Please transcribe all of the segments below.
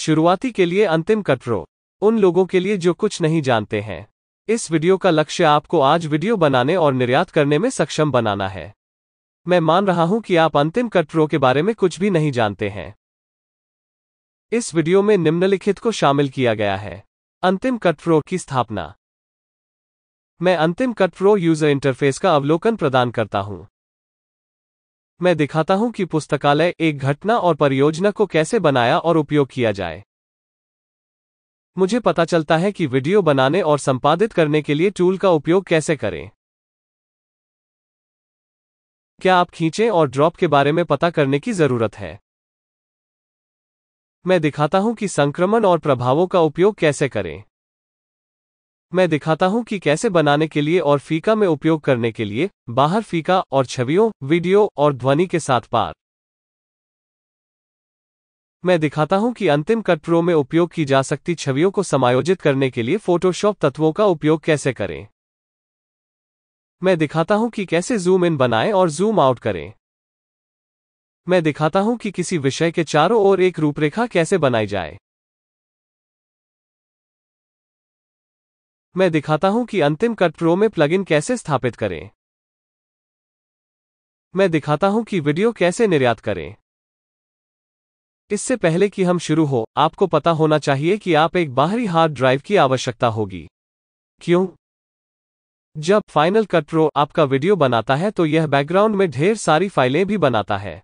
शुरुआती के लिए अंतिम कट प्रो, उन लोगों के लिए जो कुछ नहीं जानते हैं। इस वीडियो का लक्ष्य आपको आज वीडियो बनाने और निर्यात करने में सक्षम बनाना है। मैं मान रहा हूं कि आप अंतिम कट प्रो के बारे में कुछ भी नहीं जानते हैं। इस वीडियो में निम्नलिखित को शामिल किया गया है। अंतिम कट प्रो की स्थापना। मैं अंतिम कट प्रो यूजर इंटरफेस का अवलोकन प्रदान करता हूं। मैं दिखाता हूं कि पुस्तकालय एक घटना और परियोजना को कैसे बनाया और उपयोग किया जाए। मुझे पता चलता है कि वीडियो बनाने और संपादित करने के लिए टूल का उपयोग कैसे करें। क्या आप खींचें और ड्रॉप के बारे में पता करने की जरूरत है। मैं दिखाता हूं कि संक्रमण और प्रभावों का उपयोग कैसे करें। मैं दिखाता हूं कि कैसे बनाने के लिए और फीका में उपयोग करने के लिए, बाहर फीका और छवियों, वीडियो और ध्वनि के साथ पार। मैं दिखाता हूं कि अंतिम कट प्रो में उपयोग की जा सकती छवियों को समायोजित करने के लिए फोटोशॉप तत्वों का उपयोग कैसे करें। मैं दिखाता हूं कि कैसे जूम इन बनाएं और जूम आउट करें। मैं दिखाता हूं कि किसी विषय के चारों ओर एक रूपरेखा कैसे बनाई जाए। मैं दिखाता हूं कि अंतिम कट प्रो में प्लगइन कैसे स्थापित करें। मैं दिखाता हूं कि वीडियो कैसे निर्यात करें। इससे पहले कि हम शुरू हो, आपको पता होना चाहिए कि आप एक बाहरी हार्ड ड्राइव की आवश्यकता होगी। क्यों? जब फाइनल कट प्रो आपका वीडियो बनाता है तो यह बैकग्राउंड में ढेर सारी फाइलें भी बनाता है।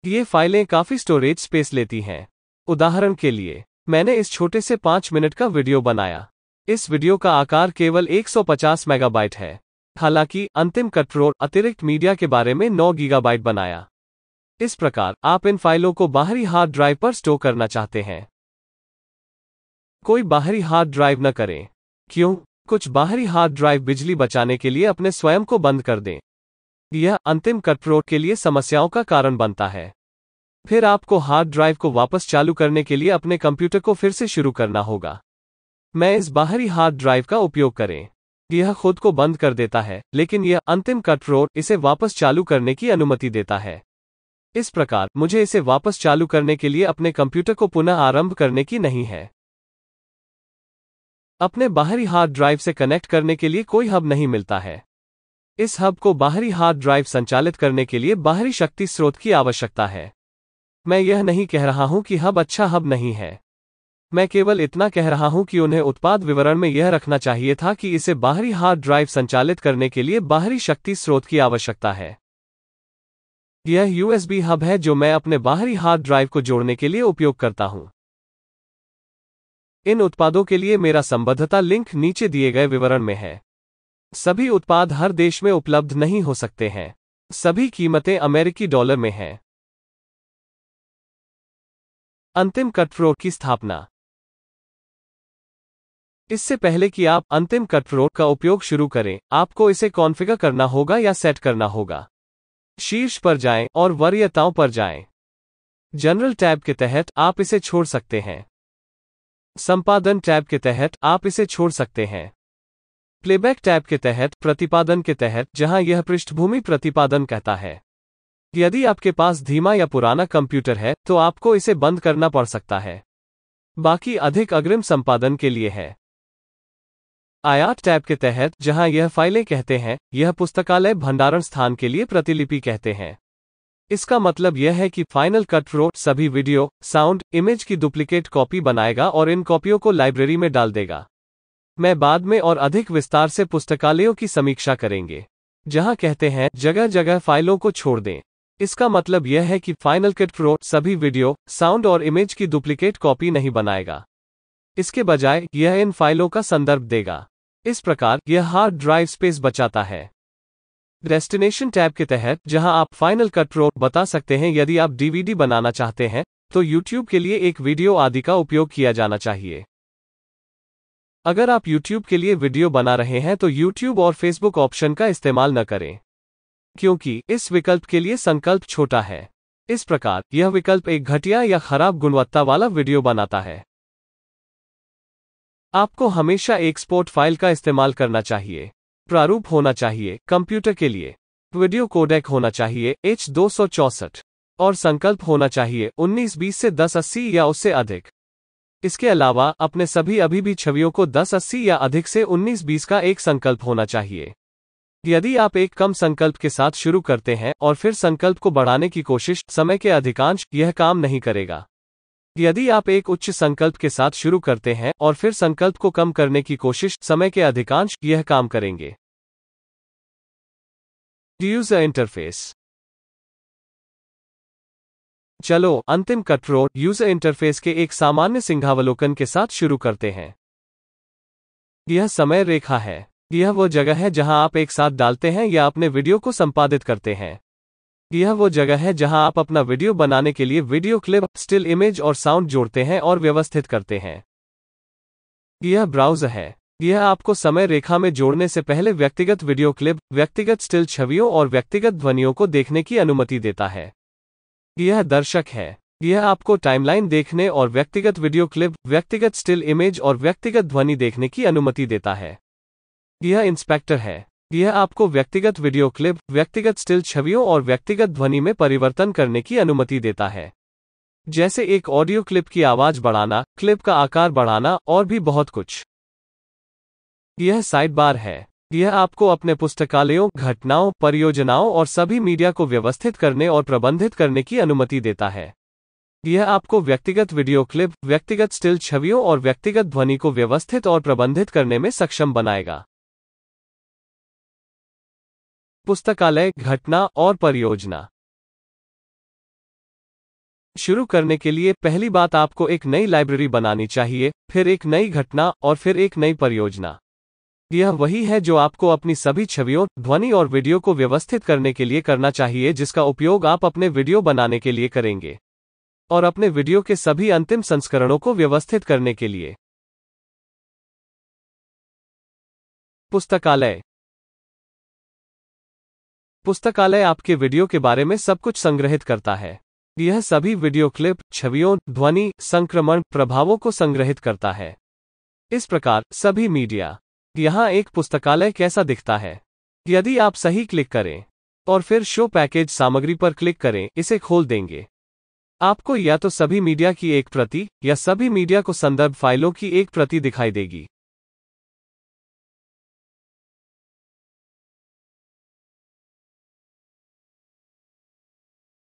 ये फाइलें काफी स्टोरेज स्पेस लेती हैं। उदाहरण के लिए, मैंने इस छोटे से 5 मिनट का वीडियो बनाया। इस वीडियो का आकार केवल 150 मेगाबाइट है। हालांकि अंतिम कट प्रो अतिरिक्त मीडिया के बारे में 9 गीगाबाइट बनाया। इस प्रकार आप इन फाइलों को बाहरी हार्ड ड्राइव पर स्टोर करना चाहते हैं। कोई बाहरी हार्ड ड्राइव न करें। क्यों? कुछ बाहरी हार्ड ड्राइव बिजली बचाने के लिए अपने स्वयं को बंद कर दें। यह अंतिम कट प्रो के लिए समस्याओं का कारण बनता है। फिर आपको हार्ड ड्राइव को वापस चालू करने के लिए अपने कंप्यूटर को फिर से शुरू करना होगा। मैं इस बाहरी हार्ड ड्राइव का उपयोग करें। यह खुद को बंद कर देता है, लेकिन यह अंतिम कट प्रो इसे वापस चालू करने की अनुमति देता है। इस प्रकार मुझे इसे वापस चालू करने के लिए अपने कंप्यूटर को पुनः आरंभ करने की नहीं है। अपने बाहरी हार्ड ड्राइव से कनेक्ट करने के लिए कोई हब नहीं मिलता है। इस हब को बाहरी हार्ड ड्राइव संचालित करने के लिए बाहरी शक्ति स्रोत की आवश्यकता है। मैं यह नहीं कह रहा हूं कि हब अच्छा हब नहीं है। मैं केवल इतना कह रहा हूं कि उन्हें उत्पाद विवरण में यह रखना चाहिए था कि इसे बाहरी हार्ड ड्राइव संचालित करने के लिए बाहरी शक्ति स्रोत की आवश्यकता है। यह USB हब है जो मैं अपने बाहरी हार्ड ड्राइव को जोड़ने के लिए उपयोग करता हूं। इन उत्पादों के लिए मेरा संबद्धता लिंक नीचे दिए गए विवरण में है। सभी उत्पाद हर देश में उपलब्ध नहीं हो सकते हैं। सभी कीमतें अमेरिकी डॉलर में हैं। अंतिम कट प्रो की स्थापना। इससे पहले कि आप अंतिम कट प्रो का उपयोग शुरू करें, आपको इसे कॉन्फ़िगर करना होगा या सेट करना होगा। शीर्ष पर जाएं और वरीयताओं पर जाएं। जनरल टैब के तहत आप इसे छोड़ सकते हैं। संपादन टैब के तहत आप इसे छोड़ सकते हैं। प्लेबैक टैब के तहत प्रतिपादन के तहत जहां यह पृष्ठभूमि प्रतिपादन कहता है। यदि आपके पास धीमा या पुराना कंप्यूटर है तो आपको इसे बंद करना पड़ सकता है। बाकी अधिक अग्रिम संपादन के लिए है। आयात टैब के तहत जहां यह फाइलें कहते हैं, यह पुस्तकालय भंडारण स्थान के लिए प्रतिलिपि कहते हैं। इसका मतलब यह है कि फाइनल कट प्रो सभी वीडियो, साउंड, इमेज की डुप्लीकेट कॉपी बनाएगा और इन कॉपियों को लाइब्रेरी में डाल देगा। मैं बाद में और अधिक विस्तार से पुस्तकालयों की समीक्षा करेंगे जहां कहते हैं जगह जगह फाइलों को छोड़ दें। इसका मतलब यह है कि फाइनल कट प्रो सभी वीडियो, साउंड और इमेज की डुप्लीकेट कॉपी नहीं बनाएगा। इसके बजाय यह इन फाइलों का संदर्भ देगा। इस प्रकार यह हार्ड ड्राइव स्पेस बचाता है। डेस्टिनेशन टैब के तहत जहां आप फाइनल कट प्रो बता सकते हैं यदि आप DVD बनाना चाहते हैं तो YouTube के लिए एक वीडियो आदि का उपयोग किया जाना चाहिए। अगर आप YouTube के लिए वीडियो बना रहे हैं तो YouTube और Facebook ऑप्शन का इस्तेमाल न करें, क्योंकि इस विकल्प के लिए संकल्प छोटा है। इस प्रकार यह विकल्प एक घटिया या खराब गुणवत्ता वाला वीडियो बनाता है। आपको हमेशा एक एक्सपोर्ट फाइल का इस्तेमाल करना चाहिए। प्रारूप होना चाहिए कंप्यूटर के लिए। वीडियो कोडेक होना चाहिए H264 और संकल्प होना चाहिए 1920 से 1080 या उससे अधिक। इसके अलावा अपने सभी अभी भी छवियों को 1080 या अधिक से 1920 का एक संकल्प होना चाहिए। यदि आप एक कम संकल्प के साथ शुरू करते हैं और फिर संकल्प को बढ़ाने की कोशिश, समय के अधिकांश यह काम नहीं करेगा। यदि आप एक उच्च संकल्प के साथ शुरू करते हैं और फिर संकल्प को कम करने की कोशिश, समय के अधिकांश यह काम करेंगे। User interface. चलो अंतिम कट फ्लो यूजर इंटरफेस के एक सामान्य सिंहावलोकन के साथ शुरू करते हैं। यह समय रेखा है। यह वो जगह है जहां आप एक साथ डालते हैं या अपने वीडियो को संपादित करते हैं। यह वो जगह है जहां आप अपना वीडियो बनाने के लिए वीडियो क्लिप, स्टिल इमेज और साउंड जोड़ते हैं और व्यवस्थित करते हैं। यह ब्राउज़र है। यह आपको समय रेखा में जोड़ने से पहले व्यक्तिगत वीडियो क्लिप, व्यक्तिगत स्टिल छवियों और व्यक्तिगत ध्वनियों को देखने की अनुमति देता है। यह दर्शक है। यह आपको टाइमलाइन देखने और व्यक्तिगत वीडियो क्लिप, व्यक्तिगत स्टिल इमेज और व्यक्तिगत ध्वनि देखने की अनुमति देता है। यह इंस्पेक्टर है। यह आपको व्यक्तिगत वीडियो क्लिप, व्यक्तिगत स्टिल छवियों और व्यक्तिगत ध्वनि में परिवर्तन करने की अनुमति देता है, जैसे एक ऑडियो क्लिप की आवाज बढ़ाना, क्लिप का आकार बढ़ाना और भी बहुत कुछ। यह साइड बार है। यह आपको अपने पुस्तकालयों, घटनाओं, परियोजनाओं और सभी मीडिया को व्यवस्थित करने और प्रबंधित करने की अनुमति देता है। यह आपको व्यक्तिगत वीडियो क्लिप, व्यक्तिगत स्टिल छवियों और व्यक्तिगत ध्वनि को व्यवस्थित और प्रबंधित करने में सक्षम बनाएगा। पुस्तकालय, घटना और परियोजना। शुरू करने के लिए पहली बात आपको एक नई लाइब्रेरी बनानी चाहिए, फिर एक नई घटना और फिर एक नई परियोजना। यह वही है जो आपको अपनी सभी छवियों, ध्वनि और वीडियो को व्यवस्थित करने के लिए करना चाहिए, जिसका उपयोग आप अपने वीडियो बनाने के लिए करेंगे और अपने वीडियो के सभी अंतिम संस्करणों को व्यवस्थित करने के लिए। पुस्तकालय। पुस्तकालय आपके वीडियो के बारे में सब कुछ संग्रहित करता है। यह सभी वीडियो क्लिप, छवियों, ध्वनि, संक्रमण, प्रभावों को संग्रहित करता है। इस प्रकार सभी मीडिया। यहाँ एक पुस्तकालय कैसा दिखता है। यदि आप सही क्लिक करें और फिर शो पैकेज सामग्री पर क्लिक करें, इसे खोल देंगे। आपको या तो सभी मीडिया की एक प्रति या सभी मीडिया को संदर्भ फाइलों की एक प्रति दिखाई देगी।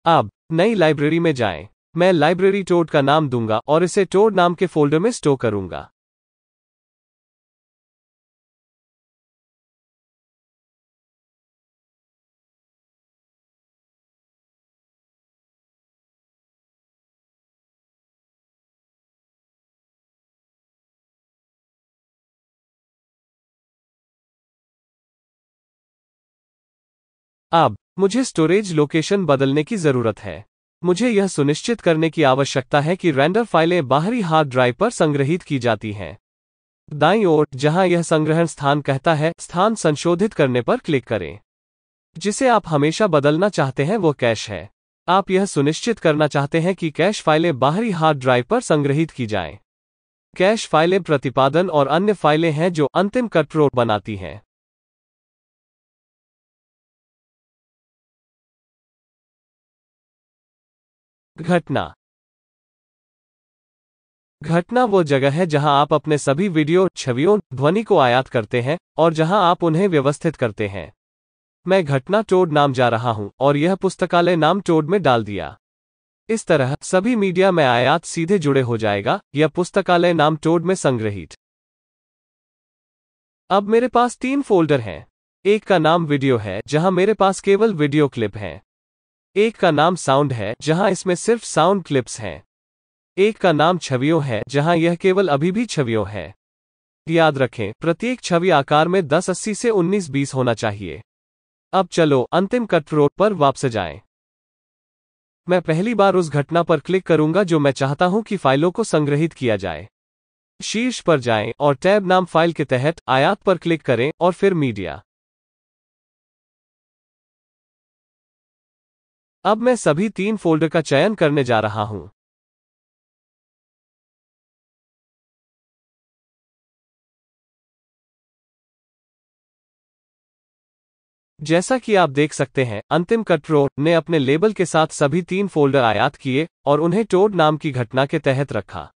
अब नई लाइब्रेरी में जाएं। मैं लाइब्रेरी टोड का नाम दूंगा और इसे टोड नाम के फोल्डर में स्टोर करूंगा। अब मुझे स्टोरेज लोकेशन बदलने की जरूरत है। मुझे यह सुनिश्चित करने की आवश्यकता है कि रेंडर फाइलें बाहरी हार्ड ड्राइव पर संग्रहीत की जाती हैं। दाईं ओर, जहां यह संग्रहण स्थान कहता है, स्थान संशोधित करने पर क्लिक करें। जिसे आप हमेशा बदलना चाहते हैं वो कैश है। आप यह सुनिश्चित करना चाहते हैं कि कैश फाइलें बाहरी हार्ड ड्राइव पर संग्रहीत की जाएं। कैश फाइलें प्रतिपादन और अन्य फाइलें हैं जो अंतिम कट फ्लो बनाती हैं। घटना। घटना वो जगह है जहां आप अपने सभी वीडियो, छवियों, ध्वनि को आयात करते हैं और जहां आप उन्हें व्यवस्थित करते हैं। मैं घटना टोड नाम जा रहा हूं और यह पुस्तकालय नाम टोड में डाल दिया। इस तरह सभी मीडिया में आयात सीधे जुड़े हो जाएगा या पुस्तकालय नाम टोड में संग्रहीत। अब मेरे पास 3 फोल्डर हैं। एक का नाम वीडियो है, जहां मेरे पास केवल वीडियो क्लिप हैं। एक का नाम साउंड है, जहां इसमें सिर्फ साउंड क्लिप्स हैं। एक का नाम छवियों है, जहां यह केवल अभी भी छवियों है। याद रखें, प्रत्येक छवि आकार में 1080 से 1920 होना चाहिए। अब चलो अंतिम कट फ्लो पर वापस जाएं। मैं पहली बार उस घटना पर क्लिक करूंगा जो मैं चाहता हूं कि फाइलों को संग्रहित किया जाए। शीर्ष पर जाएं और टैब नाम फाइल के तहत आयात पर क्लिक करें और फिर मीडिया। अब मैं सभी 3 फोल्डर का चयन करने जा रहा हूं। जैसा कि आप देख सकते हैं, अंतिम कट फ्लो ने अपने लेबल के साथ सभी 3 फोल्डर आयात किए और उन्हें टोड नाम की घटना के तहत रखा।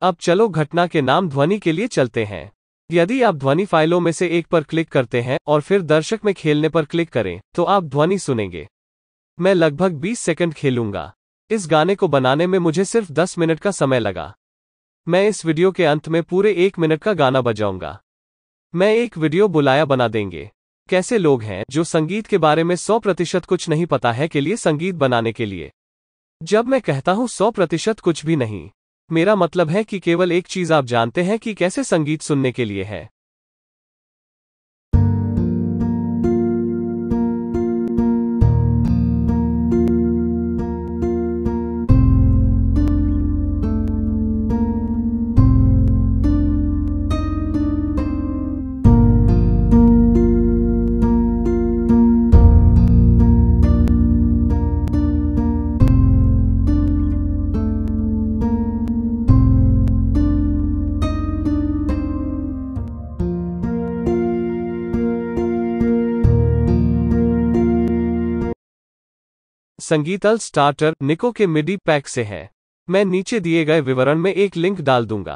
अब चलो घटना के नाम ध्वनि के लिए चलते हैं। यदि आप ध्वनि फाइलों में से एक पर क्लिक करते हैं और फिर दर्शक में खेलने पर क्लिक करें, तो आप ध्वनि सुनेंगे। मैं लगभग 20 सेकंड खेलूंगा। इस गाने को बनाने में मुझे सिर्फ 10 मिनट का समय लगा। मैं इस वीडियो के अंत में पूरे 1 मिनट का गाना बजाऊंगा। मैं एक वीडियो बुलाया बना देंगे। कैसे लोग हैं जो संगीत के बारे में 100% कुछ नहीं पता है के लिए संगीत बनाने के लिए। जब मैं कहता हूं 100% कुछ भी नहीं, मेरा मतलब है कि केवल एक चीज आप जानते हैं कि कैसे संगीत सुनने के लिए है। संगीतल स्टार्टर निको के मिडी पैक से है। मैं नीचे दिए गए विवरण में एक लिंक डाल दूंगा।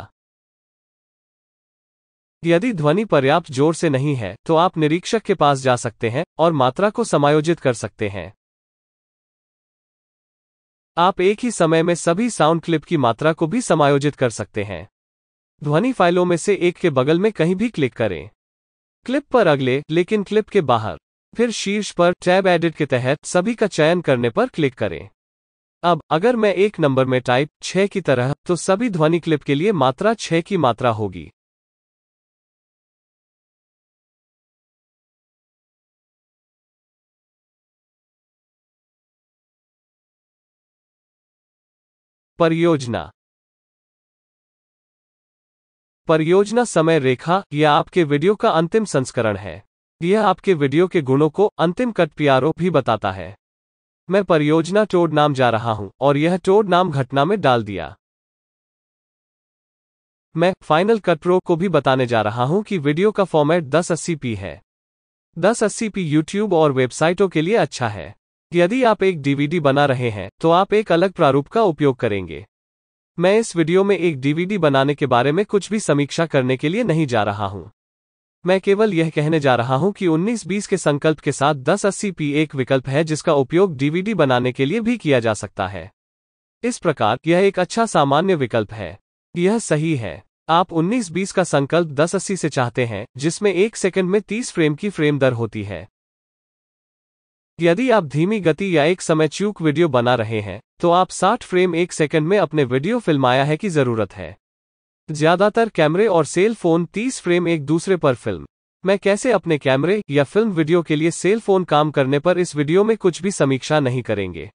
यदि ध्वनि पर्याप्त जोर से नहीं है तो आप निरीक्षक के पास जा सकते हैं और मात्रा को समायोजित कर सकते हैं। आप एक ही समय में सभी साउंड क्लिप की मात्रा को भी समायोजित कर सकते हैं। ध्वनि फाइलों में से एक के बगल में कहीं भी क्लिक करें। क्लिप पर अगले, लेकिन क्लिप के बाहर, फिर शीर्ष पर टैब एडिट के तहत सभी का चयन करने पर क्लिक करें। अब अगर मैं एक नंबर में टाइप 6 की तरह, तो सभी ध्वनि क्लिप के लिए मात्रा 6 की मात्रा होगी। परियोजना। परियोजना समय रेखा यह आपके वीडियो का अंतिम संस्करण है। यह आपके वीडियो के गुणों को अंतिम कट पीआरओ भी बताता है। मैं परियोजना टोड नाम जा रहा हूं और यह टोड नाम घटना में डाल दिया। मैं फाइनल कट प्रो को भी बताने जा रहा हूं कि वीडियो का फॉर्मेट 1080p है। 1080p यूट्यूब और वेबसाइटों के लिए अच्छा है। यदि आप एक डीवीडी बना रहे हैं तो आप एक अलग प्रारूप का उपयोग करेंगे। मैं इस वीडियो में एक डीवीडी बनाने के बारे में कुछ भी समीक्षा करने के लिए नहीं जा रहा हूं। मैं केवल यह कहने जा रहा हूं कि 1920 के संकल्प के साथ 1080p एक विकल्प है जिसका उपयोग डीवीडी बनाने के लिए भी किया जा सकता है। इस प्रकार यह एक अच्छा सामान्य विकल्प है। यह सही है। आप 1920 का संकल्प 1080 से चाहते हैं, जिसमें 1 सेकंड में 30 फ्रेम की फ्रेम दर होती है। यदि आप धीमी गति या एक समय चूक वीडियो बना रहे हैं, तो आप 60 फ्रेम 1 सेकंड में अपने वीडियो फिल्माया है की जरूरत है। ज्यादातर कैमरे और सेल फोन 30 फ्रेम एक दूसरे पर फिल्म। मैं कैसे अपने कैमरे या फिल्म वीडियो के लिए सेल फोन काम करने पर इस वीडियो में कुछ भी समीक्षा नहीं करेंगे।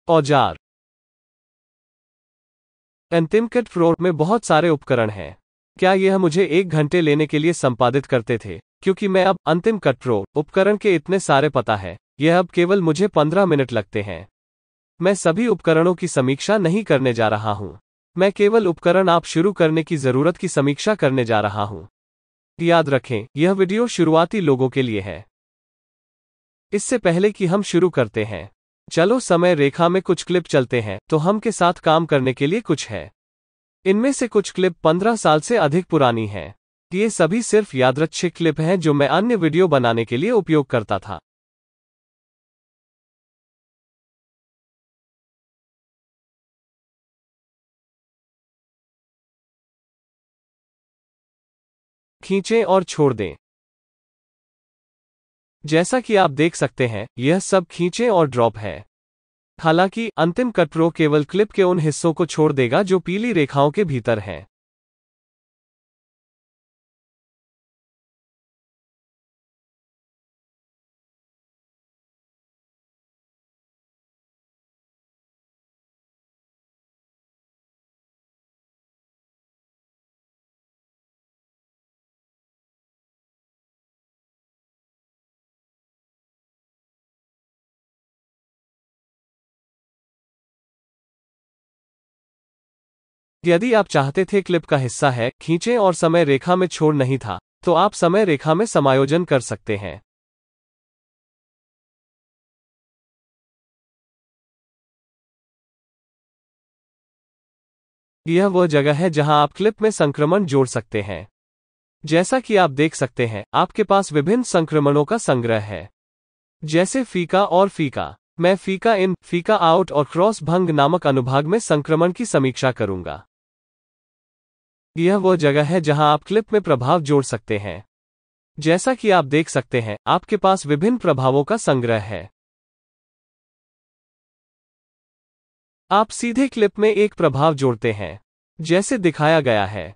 औजार। अंतिम कट प्रो में बहुत सारे उपकरण हैं। क्या यह मुझे 1 घंटे लेने के लिए संपादित करते थे? क्योंकि मैं अब अंतिम कट प्रो उपकरण के इतने सारे पता है, यह अब केवल मुझे 15 मिनट लगते हैं। मैं सभी उपकरणों की समीक्षा नहीं करने जा रहा हूं। मैं केवल उपकरण आप शुरू करने की जरूरत की समीक्षा करने जा रहा हूं। याद रखें, यह वीडियो शुरुआती लोगों के लिए है। इससे पहले कि हम शुरू करते हैं, चलो समय रेखा में कुछ क्लिप चलते हैं तो हम के साथ काम करने के लिए कुछ है। इनमें से कुछ क्लिप 15 साल से अधिक पुरानी हैं। ये सभी सिर्फ यादृच्छिक क्लिप हैं जो मैं अन्य वीडियो बनाने के लिए उपयोग करता था। खींचें और छोड़ दें। जैसा कि आप देख सकते हैं, यह सब खींचें और ड्रॉप है। हालांकि अंतिम कट प्रो केवल क्लिप के उन हिस्सों को छोड़ देगा जो पीली रेखाओं के भीतर हैं। यदि आप चाहते थे क्लिप का हिस्सा है खींचें और समय रेखा में छोड़ नहीं था, तो आप समय रेखा में समायोजन कर सकते हैं। यह वह जगह है जहां आप क्लिप में संक्रमण जोड़ सकते हैं। जैसा कि आप देख सकते हैं, आपके पास विभिन्न संक्रमणों का संग्रह है, जैसे फीका और फीका। मैं फीका इन, फीका आउट और क्रॉस भंग नामक अनुभाग में संक्रमण की समीक्षा करूंगा। यह वह जगह है जहां आप क्लिप में प्रभाव जोड़ सकते हैं। जैसा कि आप देख सकते हैं, आपके पास विभिन्न प्रभावों का संग्रह है। आप सीधे क्लिप में एक प्रभाव जोड़ते हैं, जैसे दिखाया गया है।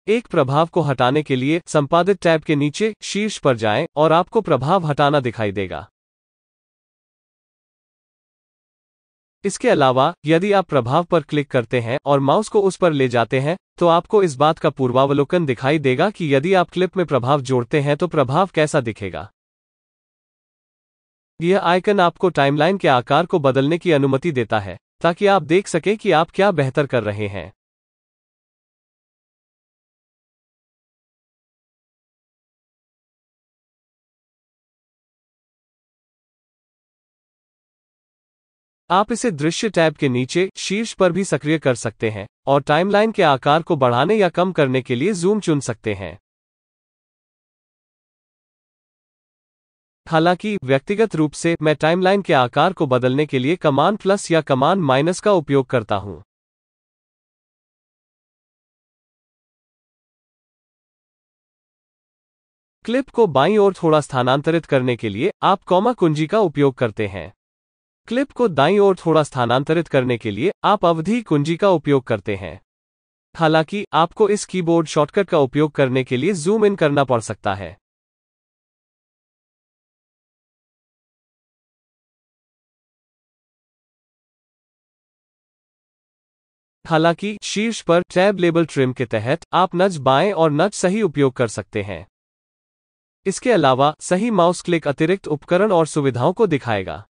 एक प्रभाव को हटाने के लिए संपादित टैब के नीचे शीर्ष पर जाएं और आपको प्रभाव हटाना दिखाई देगा। इसके अलावा, यदि आप प्रभाव पर क्लिक करते हैं और माउस को उस पर ले जाते हैं, तो आपको इस बात का पूर्वावलोकन दिखाई देगा कि यदि आप क्लिप में प्रभाव जोड़ते हैं तो प्रभाव कैसा दिखेगा। यह आइकन आपको टाइमलाइन के आकार को बदलने की अनुमति देता है, ताकि आप देख सकें कि आप क्या बेहतर कर रहे हैं। आप इसे दृश्य टैब के नीचे शीर्ष पर भी सक्रिय कर सकते हैं और टाइमलाइन के आकार को बढ़ाने या कम करने के लिए जूम चुन सकते हैं। हालांकि व्यक्तिगत रूप से मैं टाइमलाइन के आकार को बदलने के लिए कमांड प्लस या कमांड माइनस का उपयोग करता हूं। क्लिप को बाईं ओर थोड़ा स्थानांतरित करने के लिए आप कॉमा कुंजी का उपयोग करते हैं। क्लिप को दाईं ओर थोड़ा स्थानांतरित करने के लिए आप अवधि कुंजी का उपयोग करते हैं। हालांकि आपको इस कीबोर्ड शॉर्टकट का उपयोग करने के लिए जूम इन करना पड़ सकता है। हालांकि शीर्ष पर टैब लेबल ट्रिम के तहत आप नज बाएं और नज सही उपयोग कर सकते हैं। इसके अलावा सही माउस क्लिक अतिरिक्त उपकरण और सुविधाओं को दिखाएगा।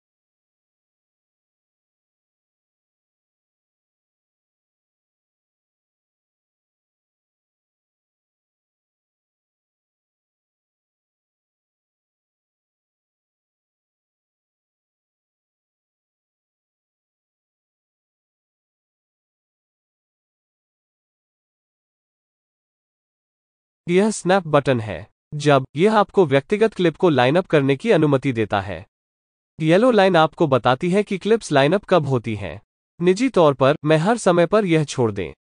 यह स्नैप बटन है, जब यह आपको व्यक्तिगत क्लिप को लाइनअप करने की अनुमति देता है। येलो लाइन आपको बताती है कि क्लिप्स लाइनअप कब होती हैं। निजी तौर पर मैं हर समय पर यह छोड़ दें।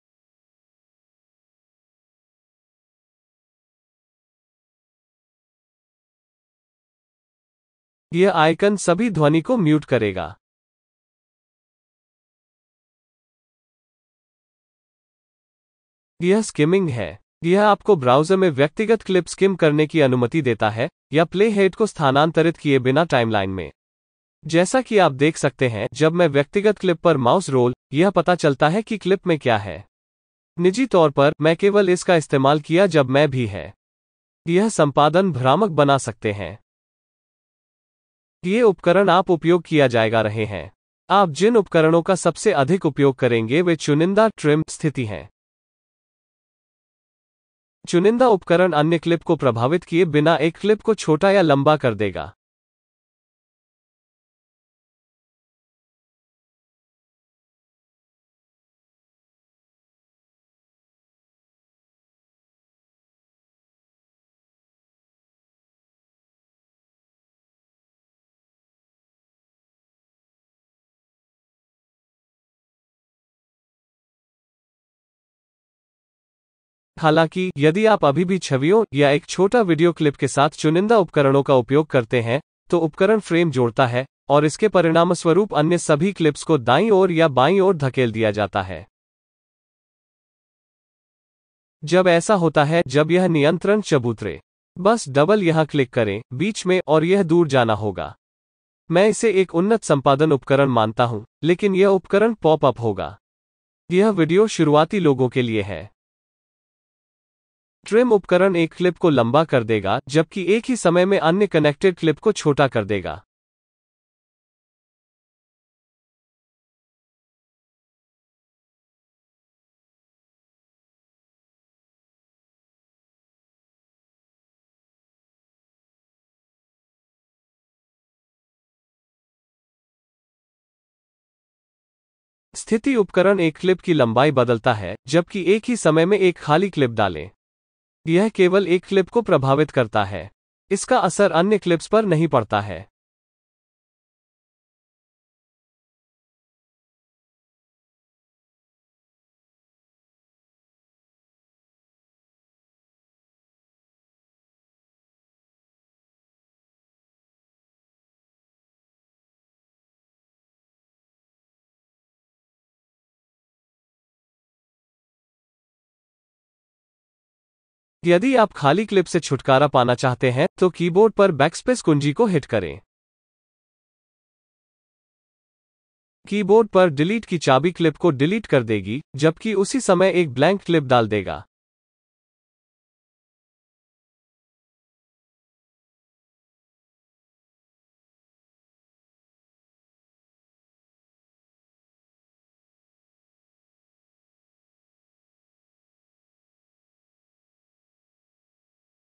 यह आइकन सभी ध्वनि को म्यूट करेगा। यह स्किमिंग है। यह आपको ब्राउज़र में व्यक्तिगत क्लिप स्किम करने की अनुमति देता है या प्ले हेड को स्थानांतरित किए बिना टाइमलाइन में। जैसा कि आप देख सकते हैं, जब मैं व्यक्तिगत क्लिप पर माउस रोल, यह पता चलता है कि क्लिप में क्या है। निजी तौर पर मैं केवल इसका इस्तेमाल किया जब मैं भी है। यह संपादन भ्रामक बना सकते हैं। ये उपकरण आप उपयोग किया जाएगा रहे हैं। आप जिन उपकरणों का सबसे अधिक उपयोग करेंगे वे चुनिंदा ट्रिम स्थिति हैं। चुनिंदा उपकरण अन्य क्लिप को प्रभावित किए बिना एक क्लिप को छोटा या लंबा कर देगा। हालांकि यदि आप अभी भी छवियों या एक छोटा वीडियो क्लिप के साथ चुनिंदा उपकरणों का उपयोग करते हैं, तो उपकरण फ्रेम जोड़ता है और इसके परिणामस्वरूप अन्य सभी क्लिप्स को दाईं ओर या बाईं ओर धकेल दिया जाता है। जब ऐसा होता है, जब यह नियंत्रण चबूतरे, बस डबल यहां क्लिक करें बीच में और यह दूर जाना होगा। मैं इसे एक उन्नत संपादन उपकरण मानता हूं, लेकिन यह उपकरण पॉप अप होगा। यह वीडियो शुरुआती लोगों के लिए है। ट्रिम उपकरण एक क्लिप को लंबा कर देगा, जबकि एक ही समय में अन्य कनेक्टेड क्लिप को छोटा कर देगा। स्थिति उपकरण एक क्लिप की लंबाई बदलता है, जबकि एक ही समय में एक खाली क्लिप डालें। यह केवल एक क्लिप को प्रभावित करता है। इसका असर अन्य क्लिप्स पर नहीं पड़ता है। यदि आप खाली क्लिप से छुटकारा पाना चाहते हैं, तो कीबोर्ड पर बैकस्पेस कुंजी को हिट करें। कीबोर्ड पर डिलीट की चाबी क्लिप को डिलीट कर देगी, जबकि उसी समय एक ब्लैंक क्लिप डाल देगा।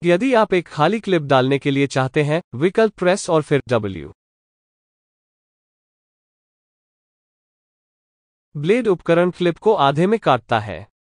यदि आप एक खाली क्लिप डालने के लिए चाहते हैं, विकल्प प्रेस और फिर W। ब्लेड उपकरण क्लिप को आधे में काटता है।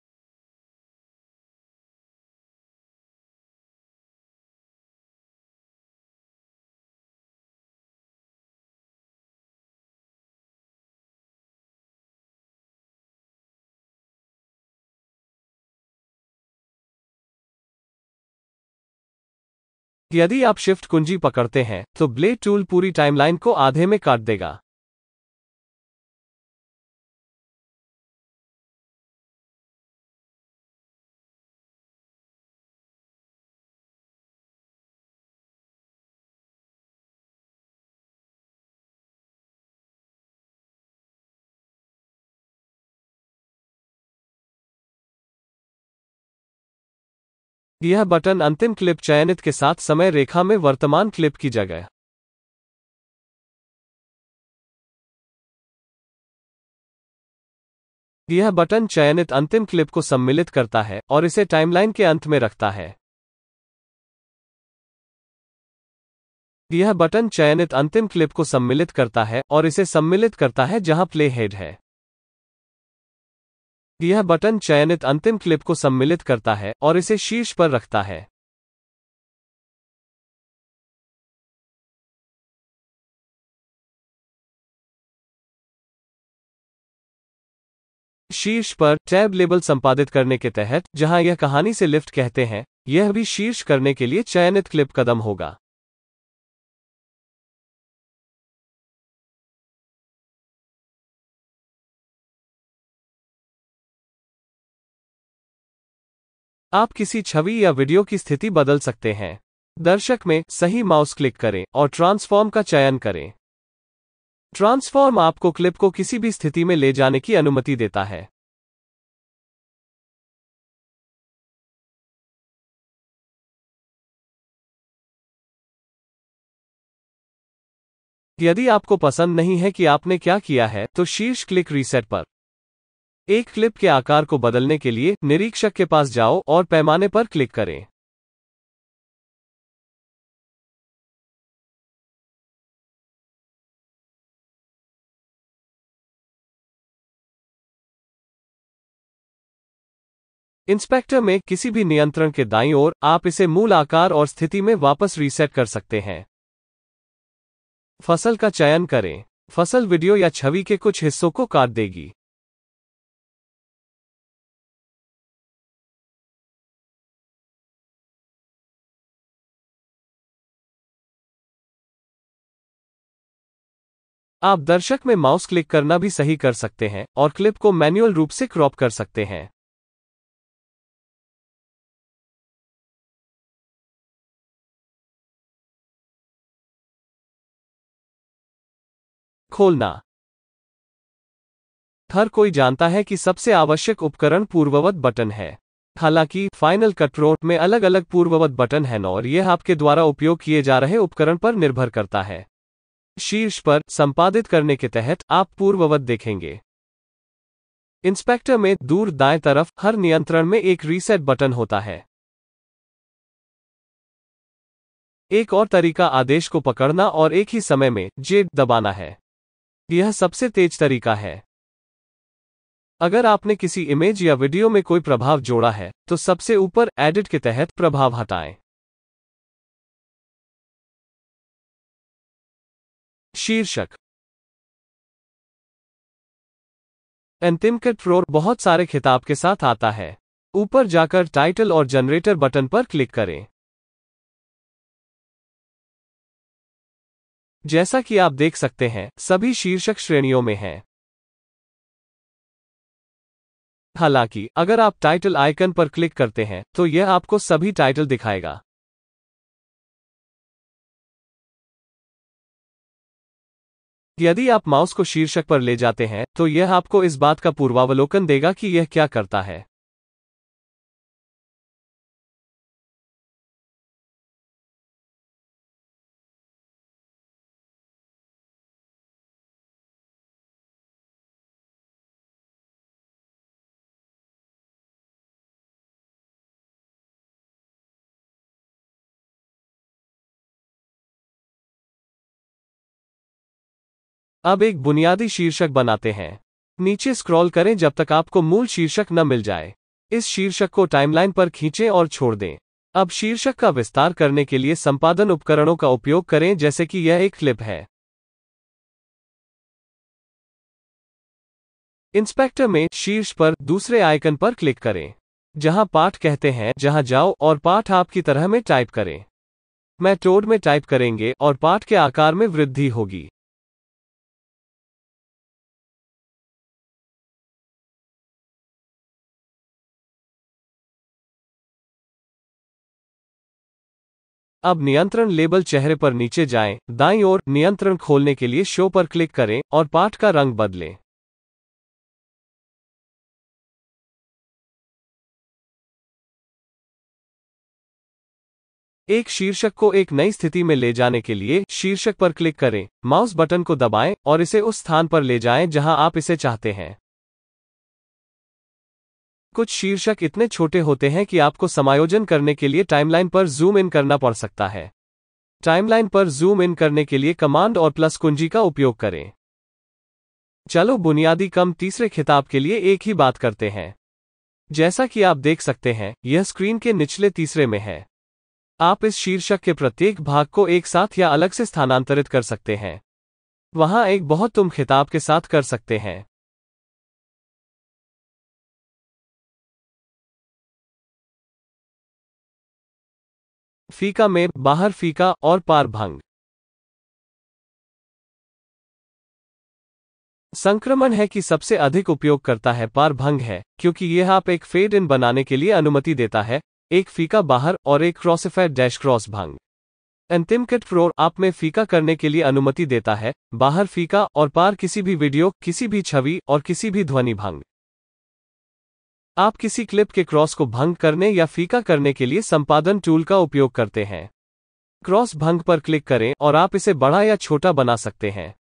यदि आप शिफ्ट कुंजी पकड़ते हैं, तो ब्लेड टूल पूरी टाइमलाइन को आधे में काट देगा। यह बटन अंतिम क्लिप चयनित के साथ समय रेखा में वर्तमान क्लिप की जगह। यह बटन चयनित अंतिम क्लिप को सम्मिलित करता है और इसे टाइमलाइन के अंत में रखता है। यह बटन चयनित अंतिम क्लिप को सम्मिलित करता है और इसे सम्मिलित करता है जहां प्ले हेड है। यह बटन चयनित अंतिम क्लिप को सम्मिलित करता है और इसे शीर्ष पर रखता है। शीर्ष पर टैब लेबल संपादित करने के तहत, जहां यह कहानी से लिफ्ट कहते हैं, यह भी शीर्ष करने के लिए चयनित क्लिप कदम होगा। आप किसी छवि या वीडियो की स्थिति बदल सकते हैं। दर्शक में सही माउस क्लिक करें और ट्रांसफॉर्म का चयन करें। ट्रांसफॉर्म आपको क्लिप को किसी भी स्थिति में ले जाने की अनुमति देता है। यदि आपको पसंद नहीं है कि आपने क्या किया है, तो शीर्ष क्लिक रीसेट पर। एक क्लिप के आकार को बदलने के लिए निरीक्षक के पास जाओ और पैमाने पर क्लिक करें। इंस्पेक्टर में किसी भी नियंत्रण के दाईं ओर, आप इसे मूल आकार और स्थिति में वापस रीसेट कर सकते हैं। फसल का चयन करें। फसल वीडियो या छवि के कुछ हिस्सों को काट देगी। आप दर्शक में माउस क्लिक करना भी सही कर सकते हैं और क्लिप को मैन्युअल रूप से क्रॉप कर सकते हैं। खोलना। हर कोई जानता है कि सबसे आवश्यक उपकरण पूर्ववत बटन है। हालांकि फाइनल कट प्रो में अलग अलग पूर्ववत बटन हैं और यह आपके द्वारा उपयोग किए जा रहे उपकरण पर निर्भर करता है। शीर्ष पर संपादित करने के तहत आप पूर्ववत देखेंगे। इंस्पेक्टर में दूर दाएं तरफ हर नियंत्रण में एक रीसेट बटन होता है। एक और तरीका आदेश को पकड़ना और एक ही समय में J दबाना है। यह सबसे तेज तरीका है। अगर आपने किसी इमेज या वीडियो में कोई प्रभाव जोड़ा है, तो सबसे ऊपर एडिट के तहत प्रभाव हटाएं। शीर्षक। अंतिम कट प्रो बहुत सारे खिताब के साथ आता है। ऊपर जाकर टाइटल और जनरेटर बटन पर क्लिक करें। जैसा कि आप देख सकते हैं, सभी शीर्षक श्रेणियों में हैं। हालांकि, अगर आप टाइटल आइकन पर क्लिक करते हैं, तो यह आपको सभी टाइटल दिखाएगा। यदि आप माउस को शीर्षक पर ले जाते हैं, तो यह आपको इस बात का पूर्वावलोकन देगा कि यह क्या करता है। अब एक बुनियादी शीर्षक बनाते हैं। नीचे स्क्रॉल करें जब तक आपको मूल शीर्षक न मिल जाए। इस शीर्षक को टाइमलाइन पर खींचें और छोड़ दें। अब शीर्षक का विस्तार करने के लिए संपादन उपकरणों का उपयोग करें, जैसे कि यह एक क्लिप है। इंस्पेक्टर में शीर्ष पर दूसरे आइकन पर क्लिक करें, जहां पाठ कहते हैं, जहां जाओ और पाठ आपकी तरह में टाइप करें। मेथड में टाइप करेंगे और पाठ के आकार में वृद्धि होगी। अब नियंत्रण लेबल चेहरे पर नीचे जाएं, दाईं ओर नियंत्रण खोलने के लिए शो पर क्लिक करें और पाठ का रंग बदलें। एक शीर्षक को एक नई स्थिति में ले जाने के लिए शीर्षक पर क्लिक करें, माउस बटन को दबाएं और इसे उस स्थान पर ले जाएं जहां आप इसे चाहते हैं। कुछ शीर्षक इतने छोटे होते हैं कि आपको समायोजन करने के लिए टाइमलाइन पर जूम इन करना पड़ सकता है। टाइमलाइन पर जूम इन करने के लिए कमांड और प्लस कुंजी का उपयोग करें। चलो बुनियादी कम तीसरे खिताब के लिए एक ही बात करते हैं। जैसा कि आप देख सकते हैं, यह स्क्रीन के निचले तीसरे में है। आप इस शीर्षक के प्रत्येक भाग को एक साथ या अलग से स्थानांतरित कर सकते हैं। वहां एक बहुत तुम खिताब के साथ कर सकते हैं। फीका में बाहर फीका और पार भंग। संक्रमण है कि सबसे अधिक उपयोग करता है पार भंग है, क्योंकि यह आप एक फेड इन बनाने के लिए अनुमति देता है, एक फीका बाहर और एक क्रॉसफेयर डैश क्रॉस भंग। अंतिम कट प्रो आप में फीका करने के लिए अनुमति देता है, बाहर फीका और पार किसी भी वीडियो, किसी भी छवि और किसी भी ध्वनि भंग। आप किसी क्लिप के क्रॉस को भंग करने या फीका करने के लिए संपादन टूल का उपयोग करते हैं। क्रॉस भंग पर क्लिक करें और आप इसे बड़ा या छोटा बना सकते हैं।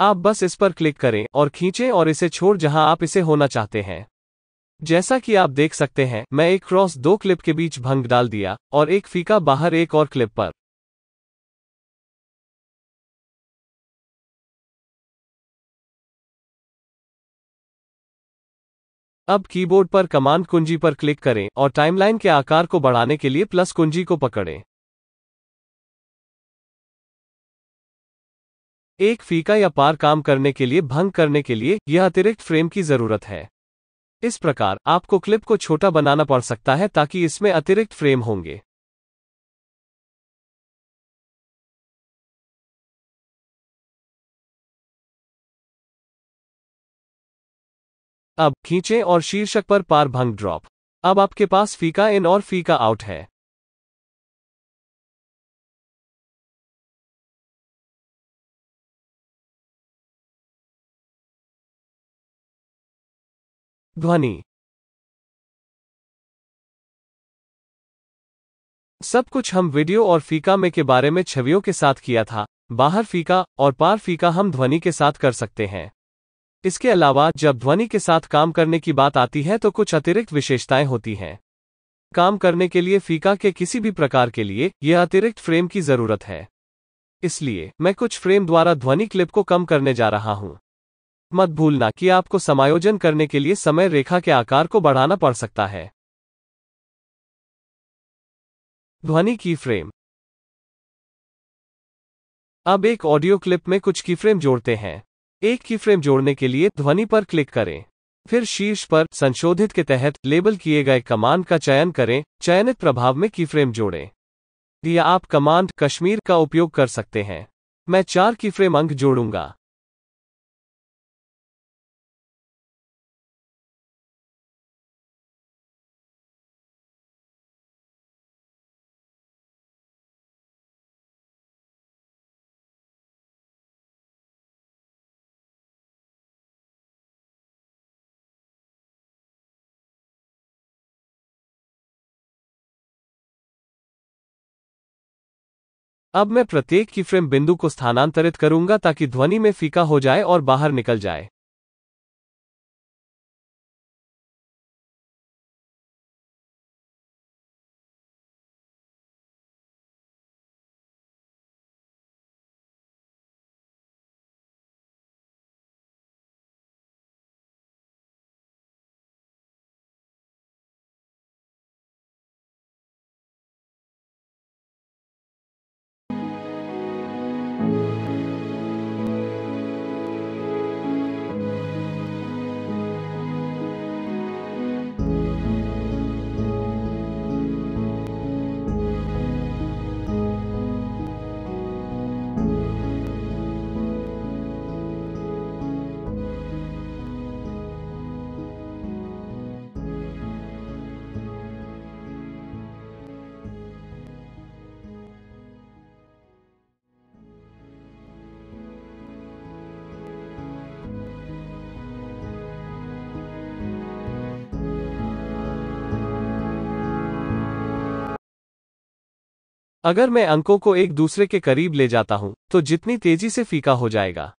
आप बस इस पर क्लिक करें और खींचें और इसे छोड़ जहां आप इसे होना चाहते हैं। जैसा कि आप देख सकते हैं, मैं एक क्रॉस दो क्लिप के बीच भंग डाल दिया और एक फीका बाहर एक और क्लिप पर। अब कीबोर्ड पर कमांड कुंजी पर क्लिक करें और टाइमलाइन के आकार को बढ़ाने के लिए प्लस कुंजी को पकड़ें। एक फीका या पार काम करने के लिए भंग करने के लिए यह अतिरिक्त फ्रेम की जरूरत है। इस प्रकार आपको क्लिप को छोटा बनाना पड़ सकता है ताकि इसमें अतिरिक्त फ्रेम होंगे। अब खींचें और शीर्षक पर पार भंग ड्रॉप। अब आपके पास फीका इन और फीका आउट है। ध्वनि। सब कुछ हम वीडियो और फीका में के बारे में छवियों के साथ किया था। बाहर फीका और पार फीका हम ध्वनि के साथ कर सकते हैं। इसके अलावा जब ध्वनि के साथ काम करने की बात आती है तो कुछ अतिरिक्त विशेषताएं होती हैं। काम करने के लिए फीका के किसी भी प्रकार के लिए यह अतिरिक्त फ्रेम की जरूरत है। इसलिए मैं कुछ फ्रेम द्वारा ध्वनि क्लिप को कम करने जा रहा हूं। मत भूलना कि आपको समायोजन करने के लिए समय रेखा के आकार को बढ़ाना पड़ सकता है। ध्वनि की फ्रेम। अब एक ऑडियो क्लिप में कुछ कीफ्रेम जोड़ते हैं। एक कीफ्रेम जोड़ने के लिए ध्वनि पर क्लिक करें। फिर शीर्ष पर संशोधित के तहत लेबल किए गए कमांड का चयन करें, चयनित प्रभाव में कीफ्रेम जोड़ें। या आप कमांड कश्मीर का उपयोग कर सकते हैं। मैं 4 कीफ्रेम अंक जोड़ूंगा। अब मैं प्रत्येक कीफ्रेम बिंदु को स्थानांतरित करूंगा ताकि ध्वनि में फीका हो जाए और बाहर निकल जाए। अगर मैं अंकों को एक दूसरे के करीब ले जाता हूं, तो जितनी तेजी से फीका हो जाएगा।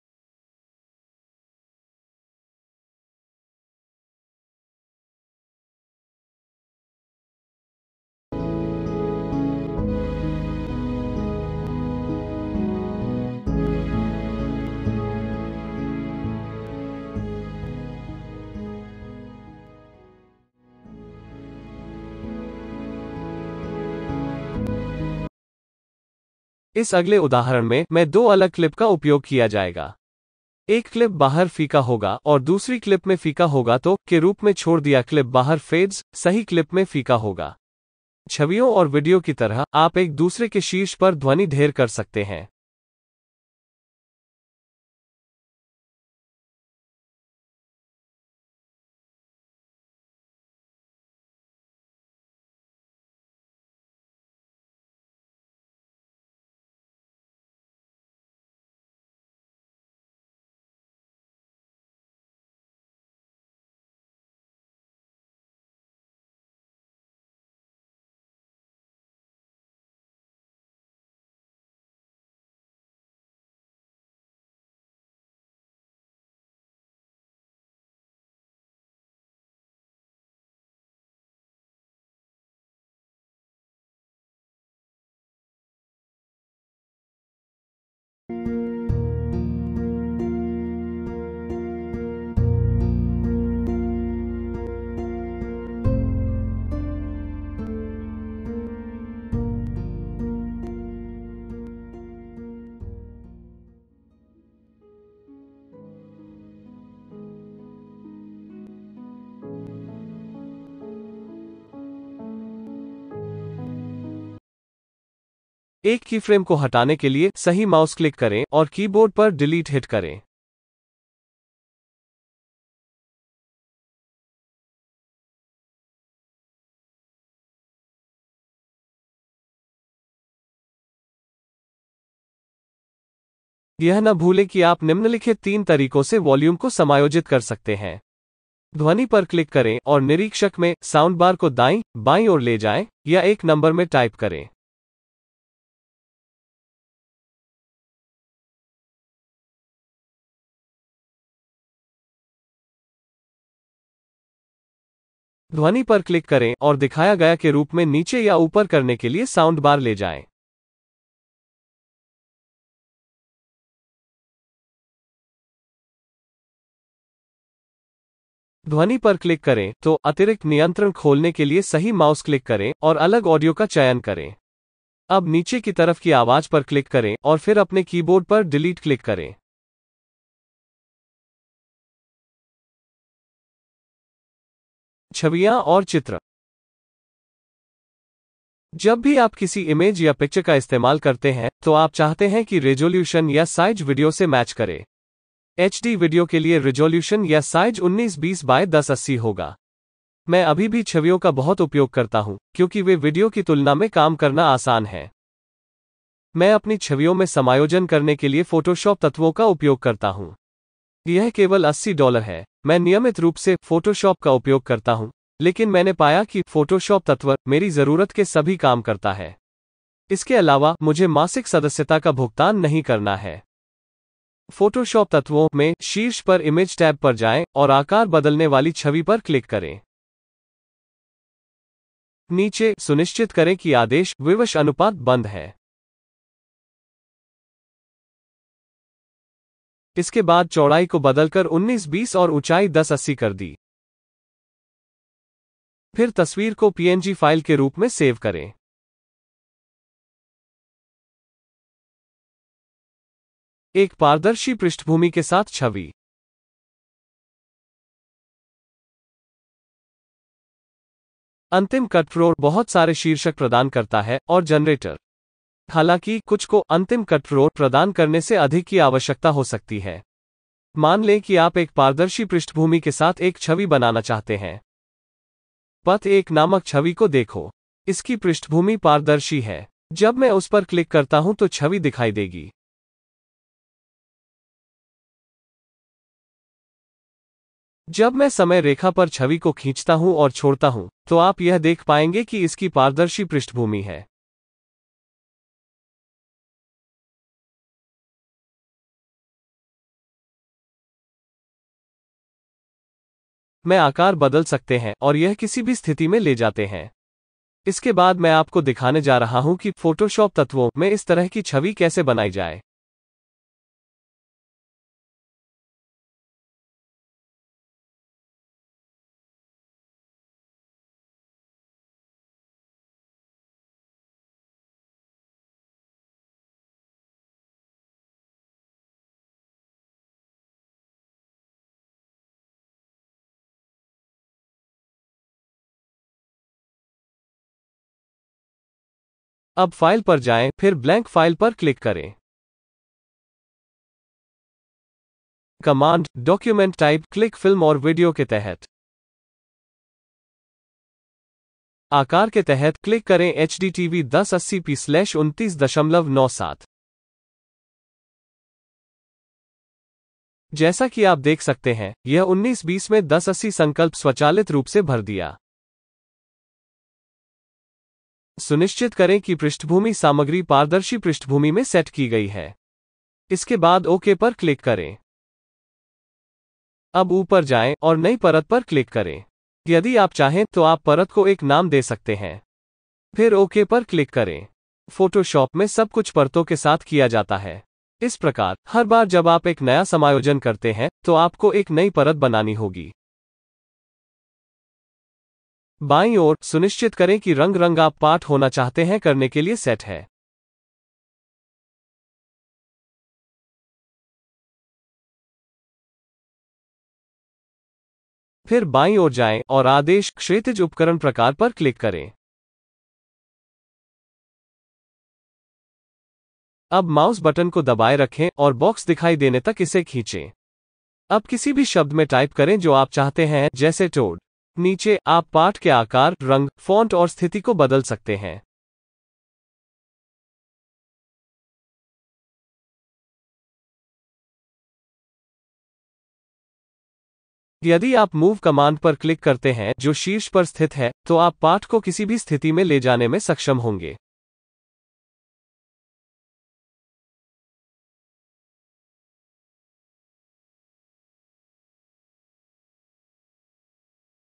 इस अगले उदाहरण में मैं 2 अलग क्लिप का उपयोग किया जाएगा। एक क्लिप बाहर फीका होगा और दूसरी क्लिप में फीका होगा तो के रूप में छोड़ दिया क्लिप बाहर फेड्स, सही क्लिप में फीका होगा। छवियों और वीडियो की तरह आप एक दूसरे के शीर्ष पर ध्वनि ढेर कर सकते हैं। एक कीफ्रेम को हटाने के लिए सही माउस क्लिक करें और कीबोर्ड पर डिलीट हिट करें। यह न भूलें कि आप निम्नलिखित 3 तरीकों से वॉल्यूम को समायोजित कर सकते हैं। ध्वनि पर क्लिक करें और निरीक्षक में साउंड बार को दाईं, बाईं ओर ले जाएं, या एक नंबर में टाइप करें। ध्वनि पर क्लिक करें और दिखाया गया के रूप में नीचे या ऊपर करने के लिए साउंड बार ले जाएं। ध्वनि पर क्लिक करें तो अतिरिक्त नियंत्रण खोलने के लिए सही माउस क्लिक करें और अलग ऑडियो का चयन करें। अब नीचे की तरफ की आवाज पर क्लिक करें और फिर अपने कीबोर्ड पर डिलीट क्लिक करें। छवियां और चित्र। जब भी आप किसी इमेज या पिक्चर का इस्तेमाल करते हैं तो आप चाहते हैं कि रेजोल्यूशन या साइज वीडियो से मैच करे। HD वीडियो के लिए रेजोल्यूशन या साइज 1920 बाय 1080 होगा। मैं अभी भी छवियों का बहुत उपयोग करता हूं क्योंकि वे वीडियो की तुलना में काम करना आसान है। मैं अपनी छवियों में समायोजन करने के लिए फोटोशॉप तत्वों का उपयोग करता हूं। यह केवल $80 है। मैं नियमित रूप से फोटोशॉप का उपयोग करता हूं, लेकिन मैंने पाया कि फोटोशॉप तत्व मेरी जरूरत के सभी काम करता है। इसके अलावा मुझे मासिक सदस्यता का भुगतान नहीं करना है। फोटोशॉप तत्वों में शीर्ष पर इमेज टैब पर जाएं और आकार बदलने वाली छवि पर क्लिक करें। नीचे सुनिश्चित करें कि आदेश विवश अनुपात बंद है। इसके बाद चौड़ाई को बदलकर 1920 और ऊंचाई 1080 कर दी। फिर तस्वीर को PNG फाइल के रूप में सेव करें। एक पारदर्शी पृष्ठभूमि के साथ छवि। अंतिम कट प्रो बहुत सारे शीर्षक प्रदान करता है और जनरेटर। हालांकि कुछ को अंतिम कट प्रो प्रदान करने से अधिक की आवश्यकता हो सकती है। मान लें कि आप एक पारदर्शी पृष्ठभूमि के साथ एक छवि बनाना चाहते हैं। पथ 1 नामक छवि को देखो। इसकी पृष्ठभूमि पारदर्शी है। जब मैं उस पर क्लिक करता हूं तो छवि दिखाई देगी। जब मैं समय रेखा पर छवि को खींचता हूं और छोड़ता हूं, तो आप यह देख पाएंगे कि इसकी पारदर्शी पृष्ठभूमि है। मैं आकार बदल सकते हैं और यह किसी भी स्थिति में ले जाते हैं। इसके बाद मैं आपको दिखाने जा रहा हूं कि फोटोशॉप तत्वों में इस तरह की छवि कैसे बनाई जाए। अब फाइल पर जाएं, फिर ब्लैंक फाइल पर क्लिक करें। Command document type click film और वीडियो के तहत। आकार के तहत क्लिक करें HDTV 1080p/29.97। जैसा कि आप देख सकते हैं, यह 1920 में 1080 संकल्प स्वचालित रूप से भर दिया। सुनिश्चित करें कि पृष्ठभूमि सामग्री पारदर्शी पृष्ठभूमि में सेट की गई है। इसके बाद ओके पर क्लिक करें। अब ऊपर जाएं और नई परत पर क्लिक करें। यदि आप चाहें तो आप परत को एक नाम दे सकते हैं। फिर ओके पर क्लिक करें। फोटोशॉप में सब कुछ परतों के साथ किया जाता है। इस प्रकार, हर बार जब आप एक नया समायोजन करते हैं, तो आपको एक नई परत बनानी होगी। बाईं ओर, सुनिश्चित करें कि रंग आप पाठ होना चाहते हैं करने के लिए सेट है। फिर बाईं ओर जाएं और आदेश क्षैतिज उपकरण प्रकार पर क्लिक करें। अब माउस बटन को दबाए रखें और बॉक्स दिखाई देने तक इसे खींचें। अब किसी भी शब्द में टाइप करें जो आप चाहते हैं, जैसे टोड। नीचे, आप पाठ के आकार, रंग, फॉन्ट और स्थिति को बदल सकते हैं। यदि आप मूव कमांड पर क्लिक करते हैं जो शीर्ष पर स्थित है, तो आप पाठ को किसी भी स्थिति में ले जाने में सक्षम होंगे।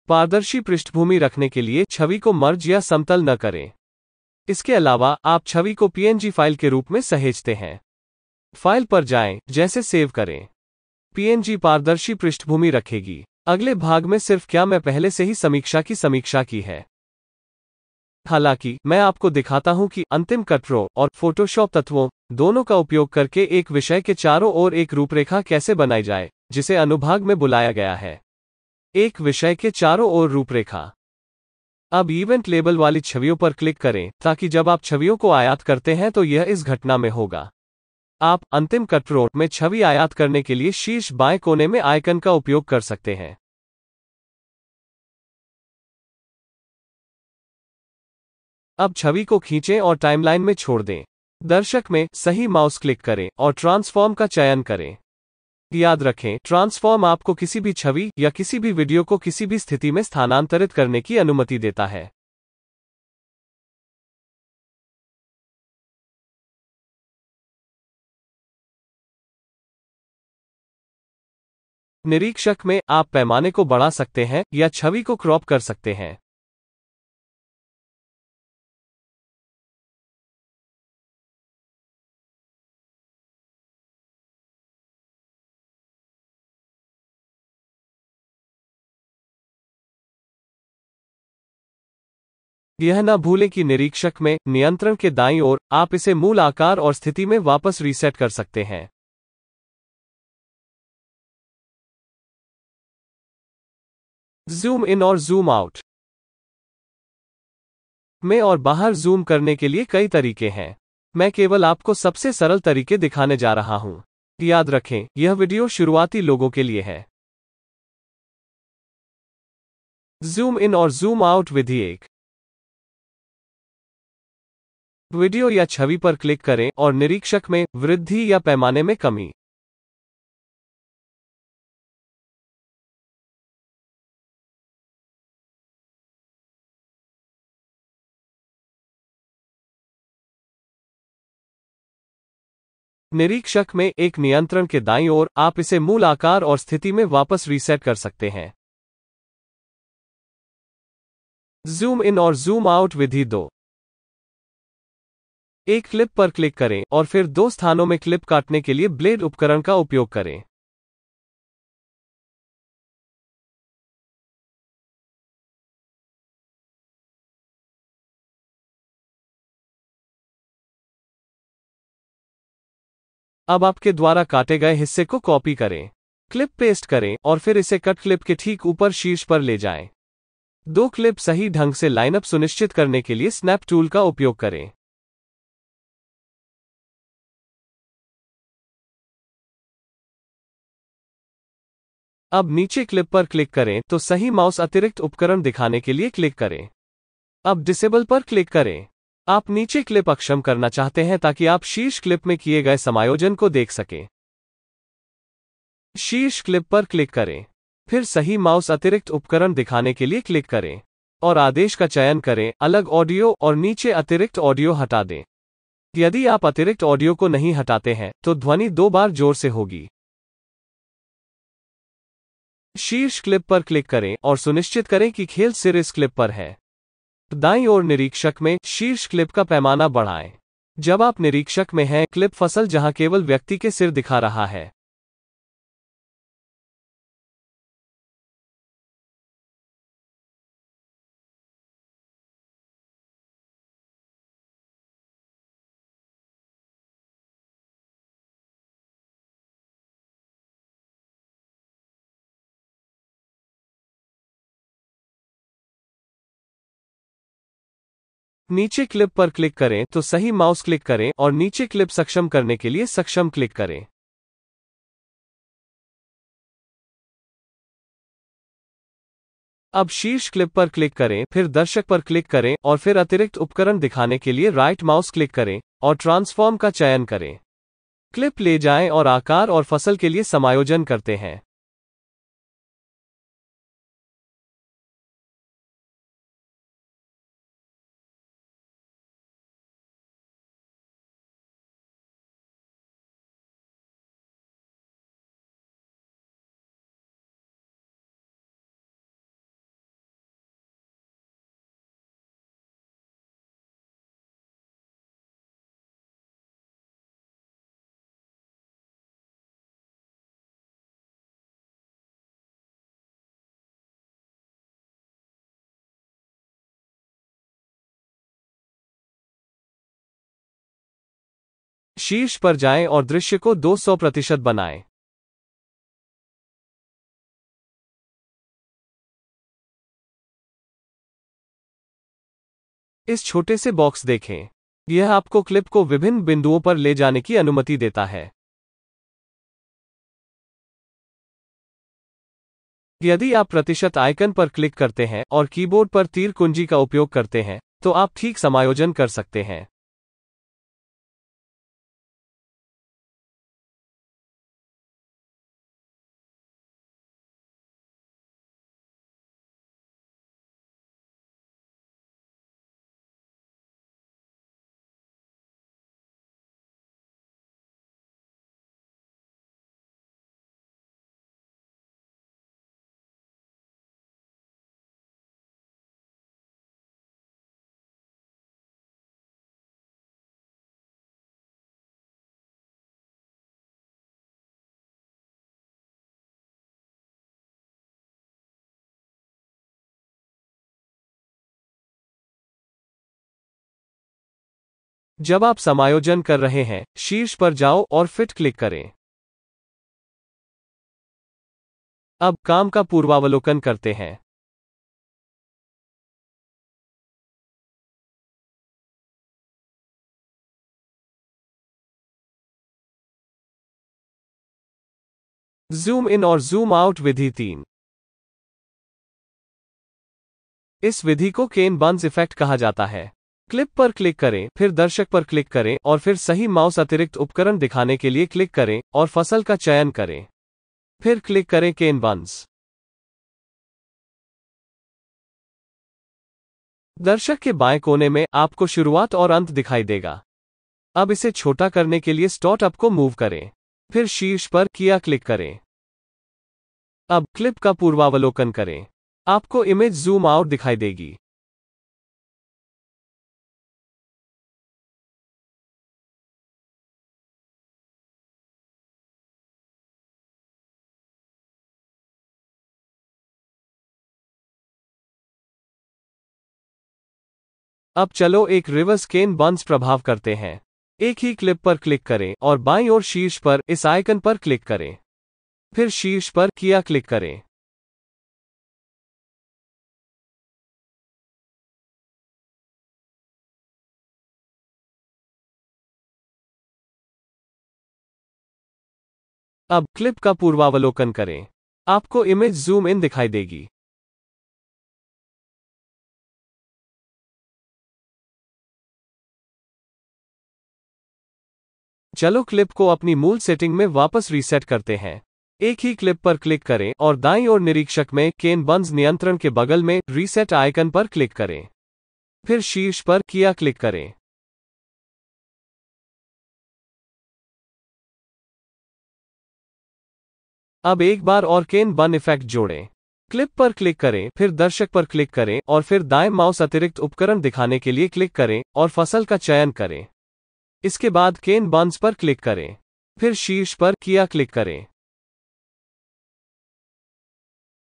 पारदर्शी पृष्ठभूमि रखने के लिए छवि को मर्ज या समतल न करें। इसके अलावा, आप छवि को PNG फाइल के रूप में सहेजते हैं। फाइल पर जाएं, जैसे सेव करें। PNG पारदर्शी पृष्ठभूमि रखेगी। अगले भाग में सिर्फ क्या मैं पहले से ही समीक्षा की है। हालांकि मैं आपको दिखाता हूं कि अंतिम कट रो और फोटोशॉप तत्वों दोनों का उपयोग करके एक विषय के चारों ओर एक रूपरेखा कैसे बनाई जाए, जिसे अनुभाग में बुलाया गया है। एक विषय के चारों ओर रूपरेखा। अब इवेंट लेबल वाली छवियों पर क्लिक करें ताकि जब आप छवियों को आयात करते हैं तो यह इस घटना में होगा। आप अंतिम कट रो में छवि आयात करने के लिए शीर्ष बाएं कोने में आइकन का उपयोग कर सकते हैं। अब छवि को खींचें और टाइमलाइन में छोड़ दें। दर्शक में सही माउस क्लिक करें और ट्रांसफॉर्म का चयन करें। याद रखें, ट्रांसफॉर्म आपको किसी भी छवि या किसी भी वीडियो को किसी भी स्थिति में स्थानांतरित करने की अनुमति देता है। निरीक्षक में आप पैमाने को बढ़ा सकते हैं या छवि को क्रॉप कर सकते हैं। यह न भूलें कि निरीक्षक में नियंत्रण के दाईं ओर आप इसे मूल आकार और स्थिति में वापस रीसेट कर सकते हैं। जूम इन और जूम आउट में और बाहर जूम करने के लिए कई तरीके हैं। मैं केवल आपको सबसे सरल तरीके दिखाने जा रहा हूं। याद रखें, यह वीडियो शुरुआती लोगों के लिए है। जूम इन और जूम आउट विधि एक। वीडियो या छवि पर क्लिक करें और निरीक्षक में वृद्धि या पैमाने में कमी। निरीक्षक में एक नियंत्रण के दाईं ओर आप इसे मूल आकार और स्थिति में वापस रीसेट कर सकते हैं। जूम इन और जूम आउट विधि दो। एक क्लिप पर क्लिक करें और फिर दो स्थानों में क्लिप काटने के लिए ब्लेड उपकरण का उपयोग करें। अब आपके द्वारा काटे गए हिस्से को कॉपी करें, क्लिप पेस्ट करें और फिर इसे कट क्लिप के ठीक ऊपर शीर्ष पर ले जाएं। दो क्लिप सही ढंग से लाइनअप सुनिश्चित करने के लिए स्नैप टूल का उपयोग करें। अब नीचे क्लिप पर क्लिक करें तो सही माउस अतिरिक्त उपकरण दिखाने के लिए क्लिक करें। अब डिसेबल पर क्लिक करें। आप नीचे क्लिप अक्षम करना चाहते हैं ताकि आप शीर्ष क्लिप में किए गए समायोजन को देख सकें। शीर्ष क्लिप पर क्लिक करें। फिर सही माउस अतिरिक्त उपकरण दिखाने के लिए क्लिक करें और आदेश का चयन करें अलग ऑडियो और नीचे अतिरिक्त ऑडियो हटा दें। यदि आप अतिरिक्त ऑडियो को नहीं हटाते हैं तो ध्वनि दो बार जोर से होगी। शीर्ष क्लिप पर क्लिक करें और सुनिश्चित करें कि खेल सिर इस क्लिप पर है। दाईं ओर निरीक्षक में शीर्ष क्लिप का पैमाना बढ़ाएं। जब आप निरीक्षक में हैं, क्लिप फसल जहां केवल व्यक्ति के सिर दिखा रहा है। नीचे क्लिप पर क्लिक करें तो सही माउस क्लिक करें और नीचे क्लिप सक्षम करने के लिए सक्षम क्लिक करें। अब शीर्ष क्लिप पर क्लिक करें, फिर दर्शक पर क्लिक करें और फिर अतिरिक्त उपकरण दिखाने के लिए राइट माउस क्लिक करें और ट्रांसफॉर्म का चयन करें। क्लिप ले जाएं और आकार और फसल के लिए समायोजन करते हैं। शीर्ष पर जाएं और दृश्य को 200% बनाएं। इस छोटे से बॉक्स देखें। यह आपको क्लिप को विभिन्न बिंदुओं पर ले जाने की अनुमति देता है। यदि आप प्रतिशत आइकन पर क्लिक करते हैं और कीबोर्ड पर तीर कुंजी का उपयोग करते हैं, तो आप ठीक समायोजन कर सकते हैं। जब आप समायोजन कर रहे हैं, शीर्ष पर जाओ और फिट क्लिक करें। अब काम का पूर्वावलोकन करते हैं। जूम इन और जूम आउट विधि 3। इस विधि को केन बर्न्स इफेक्ट कहा जाता है। क्लिप पर क्लिक करें, फिर दर्शक पर क्लिक करें और फिर सही माउस अतिरिक्त उपकरण दिखाने के लिए क्लिक करें और फसल का चयन करें। फिर क्लिक करें केन बर्न्स। दर्शक के बाएं कोने में आपको शुरुआत और अंत दिखाई देगा। अब इसे छोटा करने के लिए स्टार्ट अप को मूव करें। फिर शीर्ष पर किया क्लिक करें। अब क्लिप का पूर्वावलोकन करें। आपको इमेज जूम आउट दिखाई देगी। अब चलो एक रिवर्स केन बर्न्स प्रभाव करते हैं। एक ही क्लिप पर क्लिक करें और बाईं ओर शीर्ष पर इस आइकन पर क्लिक करें। फिर शीर्ष पर किया क्लिक करें। अब क्लिप का पूर्वावलोकन करें। आपको इमेज जूम इन दिखाई देगी। चलो क्लिप को अपनी मूल सेटिंग में वापस रीसेट करते हैं। एक ही क्लिप पर क्लिक करें और दाईं ओर निरीक्षक में केन बर्न्स नियंत्रण के बगल में रीसेट आइकन पर क्लिक करें। फिर शीर्ष पर किया क्लिक करें। अब एक बार और केन बर्न इफेक्ट जोड़ें। क्लिप पर क्लिक करें, फिर दर्शक पर क्लिक करें और फिर दाएं माउस अतिरिक्त उपकरण दिखाने के लिए क्लिक करें और फसल का चयन करें। इसके बाद केन बर्न्स पर क्लिक करें। फिर शीर्ष पर किया क्लिक करें।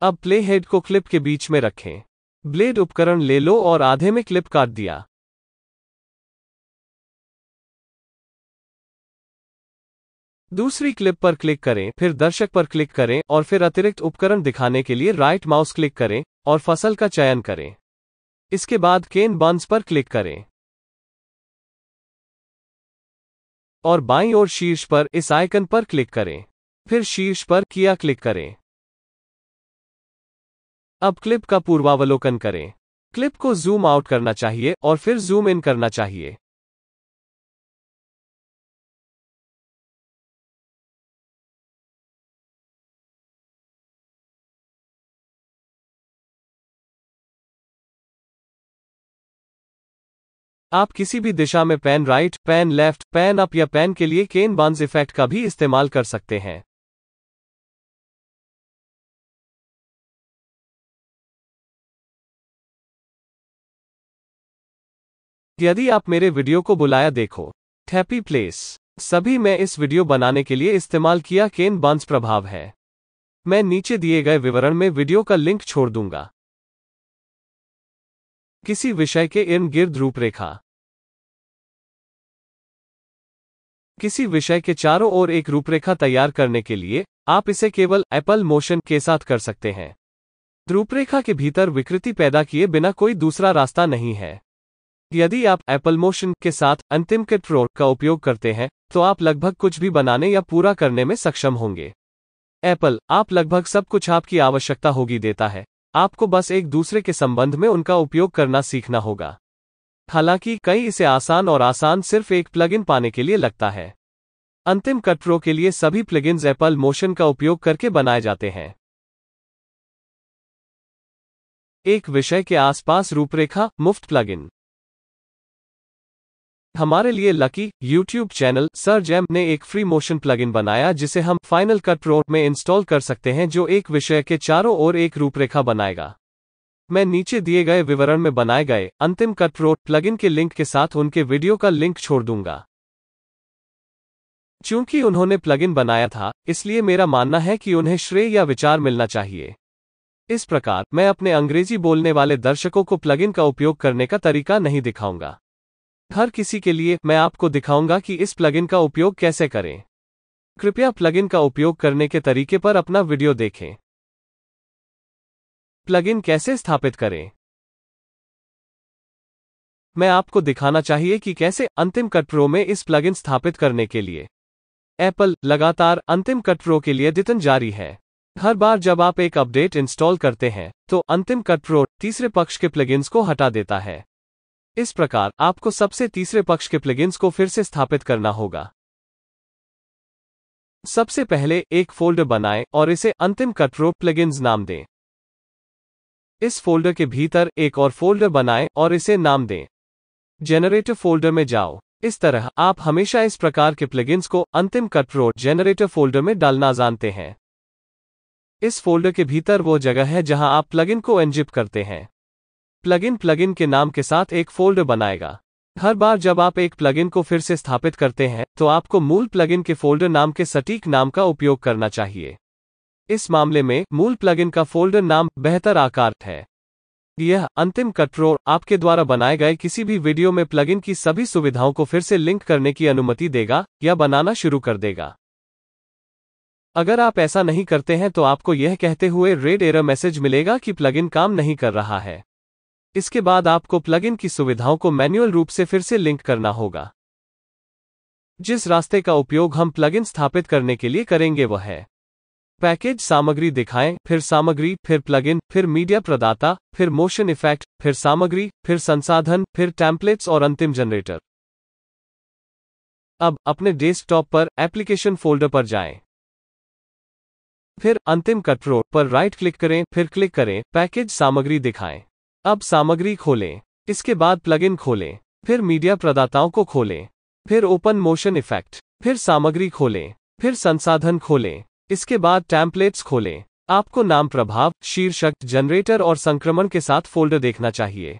अब प्ले हेड को क्लिप के बीच में रखें। ब्लेड उपकरण ले लो और आधे में क्लिप काट दिया। दूसरी क्लिप पर क्लिक करें, फिर दर्शक पर क्लिक करें और फिर अतिरिक्त उपकरण दिखाने के लिए राइट माउस क्लिक करें और फसल का चयन करें। इसके बाद केन बर्न्स पर क्लिक करें और बाईं ओर शीर्ष पर इस आइकन पर क्लिक करें। फिर शीर्ष पर किया क्लिक करें। अब क्लिप का पूर्वावलोकन करें। क्लिप को जूम आउट करना चाहिए और फिर जूम इन करना चाहिए। आप किसी भी दिशा में pan right, pan left, pan up या पैन के लिए केन बर्न्स इफेक्ट का भी इस्तेमाल कर सकते हैं। यदि आप मेरे वीडियो को बुलाया देखो, हैप्पी प्लेस सभी मैं इस वीडियो बनाने के लिए इस्तेमाल किया केन बर्न्स प्रभाव है। मैं नीचे दिए गए विवरण में वीडियो का लिंक छोड़ दूंगा। किसी विषय के इर्द गिर्द रूपरेखा। किसी विषय के चारों ओर एक रूपरेखा तैयार करने के लिए आप इसे केवल एप्पल मोशन के साथ कर सकते हैं। रूपरेखा के भीतर विकृति पैदा किए बिना कोई दूसरा रास्ता नहीं है। यदि आप एप्पल मोशन के साथ अंतिम कट प्रो का उपयोग करते हैं तो आप लगभग कुछ भी बनाने या पूरा करने में सक्षम होंगे। एप्पल आप लगभग सब कुछ आपकी आवश्यकता होगी देता है, आपको बस एक दूसरे के संबंध में उनका उपयोग करना सीखना होगा। हालांकि कई इसे आसान और आसान सिर्फ एक प्लगइन पाने के लिए लगता है। अंतिम कट प्रो के लिए सभी प्लगइन्स एप्पल मोशन का उपयोग करके बनाए जाते हैं। एक विषय के आसपास रूपरेखा मुफ्त प्लगइन। हमारे लिए lucky YouTube channel sir jam ने एक फ्री मोशन प्लगइन बनाया जिसे हम फाइनल कट प्रो में इंस्टॉल कर सकते हैं, जो एक विषय के चारों ओर एक रूपरेखा बनाएगा। मैं नीचे दिए गए विवरण में बनाए गए अंतिम कट प्रो प्लगइन के लिंक के साथ उनके वीडियो का लिंक छोड़ दूंगा। चूंकि उन्होंने प्लगइन बनाया था, इसलिए मेरा मानना है कि उन्हें श्रेय या विचार मिलना चाहिए। इस प्रकार मैं अपने अंग्रेजी बोलने वाले दर्शकों को प्लगइन का उपयोग करने का तरीका नहीं दिखाऊंगा। हर किसी के लिए मैं आपको दिखाऊंगा कि इस प्लगइन का उपयोग कैसे करें। कृपया प्लगइन का उपयोग करने के तरीके पर अपना वीडियो देखें। प्लगइन कैसे स्थापित करें? मैं आपको दिखाना चाहिए कि कैसे अंतिम कट प्रो में इस प्लगइन स्थापित करने के लिए एप्पल लगातार अंतिम कट प्रो के लिए अद्यतन जारी है। हर बार जब आप एक अपडेट इंस्टॉल करते हैं तो अंतिम कट प्रो तीसरे पक्ष के प्लगइन्स को हटा देता है। इस प्रकार आपको सबसे तीसरे पक्ष के प्लगइन्स को फिर से स्थापित करना होगा। सबसे पहले एक फोल्डर बनाएं और इसे अंतिम कट प्रो प्लगइन्स नाम दें। इस फोल्डर के भीतर एक और फोल्डर बनाएं और इसे नाम दें। जनरेटर फोल्डर में जाओ। इस तरह आप हमेशा इस प्रकार के प्लगइन्स को अंतिम कट प्रो जनरेटर फोल्डर में डालना जानते हैं। इस फोल्डर के भीतर वो जगह है जहां आप प्लगइन को एनजिप करते हैं। प्लगइन के नाम के साथ एक फोल्डर बनाएगा। हर बार जब आप एक प्लगइन को फिर से स्थापित करते हैं तो आपको मूल प्लगइन के फोल्डर नाम के सटीक नाम का उपयोग करना चाहिए। इस मामले में मूल प्लगइन का फोल्डर नाम बेहतर आकार है। यह अंतिम कट प्रो आपके द्वारा बनाए गए किसी भी वीडियो में प्लगइन की सभी सुविधाओं को फिर से लिंक करने की अनुमति देगा या बनाना शुरू कर देगा। अगर आप ऐसा नहीं करते हैं तो आपको यह कहते हुए रेड एरर मैसेज मिलेगा कि प्लगइन काम नहीं कर रहा है। इसके बाद आपको प्लगइन की सुविधाओं को मैन्युअल रूप से फिर से लिंक करना होगा। जिस रास्ते का उपयोग हम प्लगइन स्थापित करने के लिए करेंगे वह है पैकेज सामग्री दिखाएं, फिर सामग्री, फिर प्लगइन, फिर मीडिया प्रदाता, फिर मोशन इफेक्ट, फिर सामग्री, फिर संसाधन, फिर टेम्पलेट्स और अंतिम जनरेटर। अब अपने डेस्कटॉप पर एप्लीकेशन फोल्डर पर जाएं। फिर अंतिम कट प्रो पर राइट क्लिक करें, फिर क्लिक करें पैकेज सामग्री दिखाएं। अब सामग्री खोलें। इसके बाद प्लगइन खोलें। फिर मीडिया प्रदाताओं को खोलें। फिर ओपन मोशन इफेक्ट। फिर सामग्री खोलें। फिर संसाधन खोलें। इसके बाद टेम्पलेट्स खोलें। आपको नाम, प्रभाव, शीर्षक, जनरेटर और संक्रमण के साथ फोल्डर देखना चाहिए।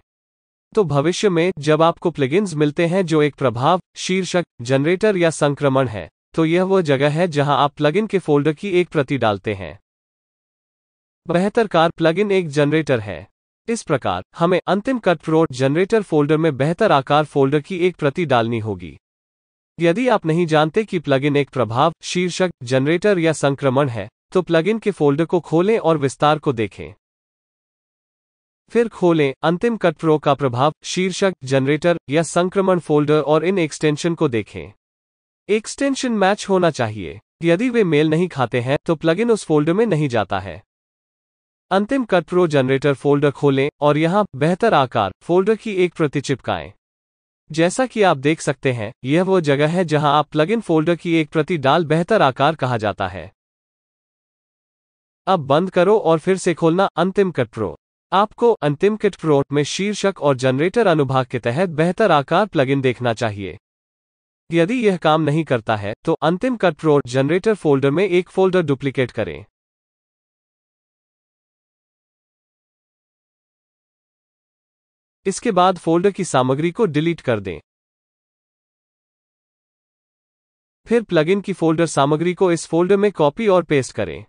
तो भविष्य में जब आपको प्लगइन्स मिलते हैं जो एक प्रभाव, शीर्षक, जनरेटर या संक्रमण है, तो यह वह जगह है जहां आप प्लगइन के फोल्डर की एक प्रति डालते हैं। बेहतर कार प्लगइन एक जनरेटर है। इस प्रकार हमें अंतिम कट प्रो जनरेटर फोल्डर में बेहतर आकार फोल्डर की एक प्रति डालनी होगी। यदि आप नहीं जानते कि प्लगइन एक प्रभाव, शीर्षक, जनरेटर या संक्रमण है, तो प्लगइन के फोल्डर को खोलें और विस्तार को देखें। फिर खोलें अंतिम कट प्रो का प्रभाव, शीर्षक, जनरेटर या संक्रमण फोल्डर और इन एक्सटेंशन को देखें। एक्सटेंशन मैच होना चाहिए। यदि वे मेल नहीं खाते हैं तो प्लगइन उस फोल्डर में नहीं जाता है। अंतिम कट प्रो जनरेटर फोल्डर खोलें और यहां बेहतर आकार फोल्डर की एक प्रति चिपकाएं। जैसा कि आप देख सकते हैं, यह वो जगह है जहां आप प्लगइन फोल्डर की एक प्रति डाल बेहतर आकार कहा जाता है। अब बंद करो और फिर से खोलना अंतिम कट प्रो। आपको अंतिम कट प्रो में शीर्षक और जनरेटर अनुभाग के तहत बेहतर आकार प्लगइन देखना चाहिए। यदि यह काम नहीं करता है तो अंतिम कट प्रो जनरेटर फोल्डर में एक फोल्डर डुप्लीकेट करें। इसके बाद फोल्डर की सामग्री को डिलीट कर दें। फिर प्लगइन की फोल्डर सामग्री को इस फोल्डर में कॉपी और पेस्ट करें।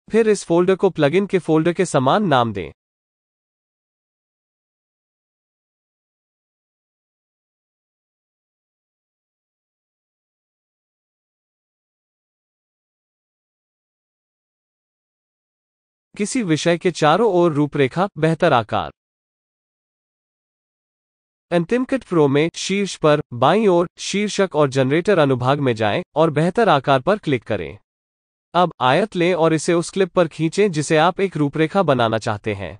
फिर इस फोल्डर को प्लगइन के फोल्डर के समान नाम दें। किसी विषय के चारों ओर रूपरेखा, बेहतर आकार। अंतिमकट प्रो में शीर्ष पर बाईं ओर शीर्षक और जनरेटर अनुभाग में जाएं और बेहतर आकार पर क्लिक करें। अब आयत लें और इसे उस क्लिप पर खींचें जिसे आप एक रूपरेखा बनाना चाहते हैं।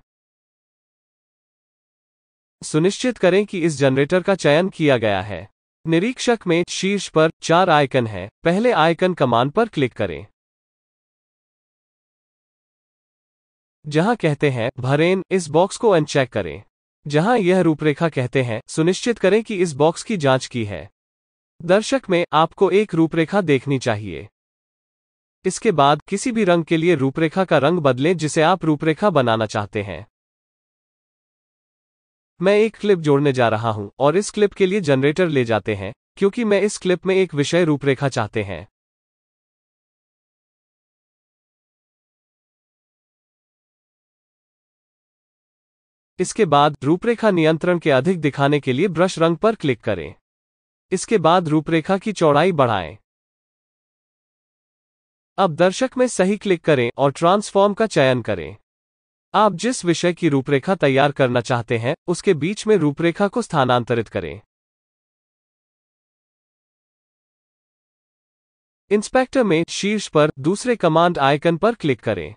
सुनिश्चित करें कि इस जनरेटर का चयन किया गया है। निरीक्षक में शीर्ष पर 4 आइकन हैं। पहले आइकन कमांड पर क्लिक करें। जहां कहते हैं भरें, इस बॉक्स को अनचेक करें। जहां यह रूपरेखा कहते हैं, सुनिश्चित करें कि इस बॉक्स की जांच की है। दर्शक में आपको एक रूपरेखा देखनी चाहिए। इसके बाद किसी भी रंग के लिए रूपरेखा का रंग बदलें जिसे आप रूपरेखा बनाना चाहते हैं। मैं एक क्लिप जोड़ने जा रहा हूं और इस क्लिप के लिए जनरेटर ले जाते हैं, क्योंकि मैं इस क्लिप में एक विषय रूपरेखा चाहते हैं। इसके बाद रूपरेखा नियंत्रण के अधिक दिखाने के लिए ब्रश रंग पर क्लिक करें। इसके बाद रूपरेखा की चौड़ाई बढ़ाएं। अब दर्शक में सही क्लिक करें और ट्रांसफॉर्म का चयन करें। आप जिस विषय की रूपरेखा तैयार करना चाहते हैं, उसके बीच में रूपरेखा को स्थानांतरित करें। इंस्पेक्टर में शीर्ष पर दूसरे कमांड आइकन पर क्लिक करें।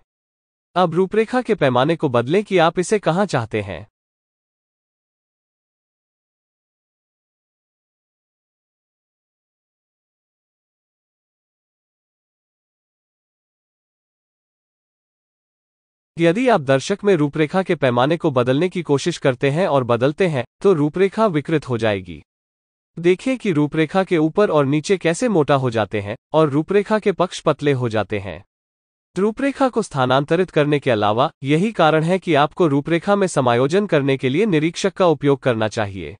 अब रूपरेखा के पैमाने को बदलें कि आप इसे कहां चाहते हैं। यदि आप दर्शक में रूपरेखा के पैमाने को बदलने की कोशिश करते हैं और बदलते हैं, तो रूपरेखा विकृत हो जाएगी। देखें कि रूपरेखा के ऊपर और नीचे कैसे मोटा हो जाते हैं और रूपरेखा के पक्ष पतले हो जाते हैं। रूपरेखा को स्थानांतरित करने के अलावा यही कारण है कि आपको रूपरेखा में समायोजन करने के लिए निरीक्षक का उपयोग करना चाहिए।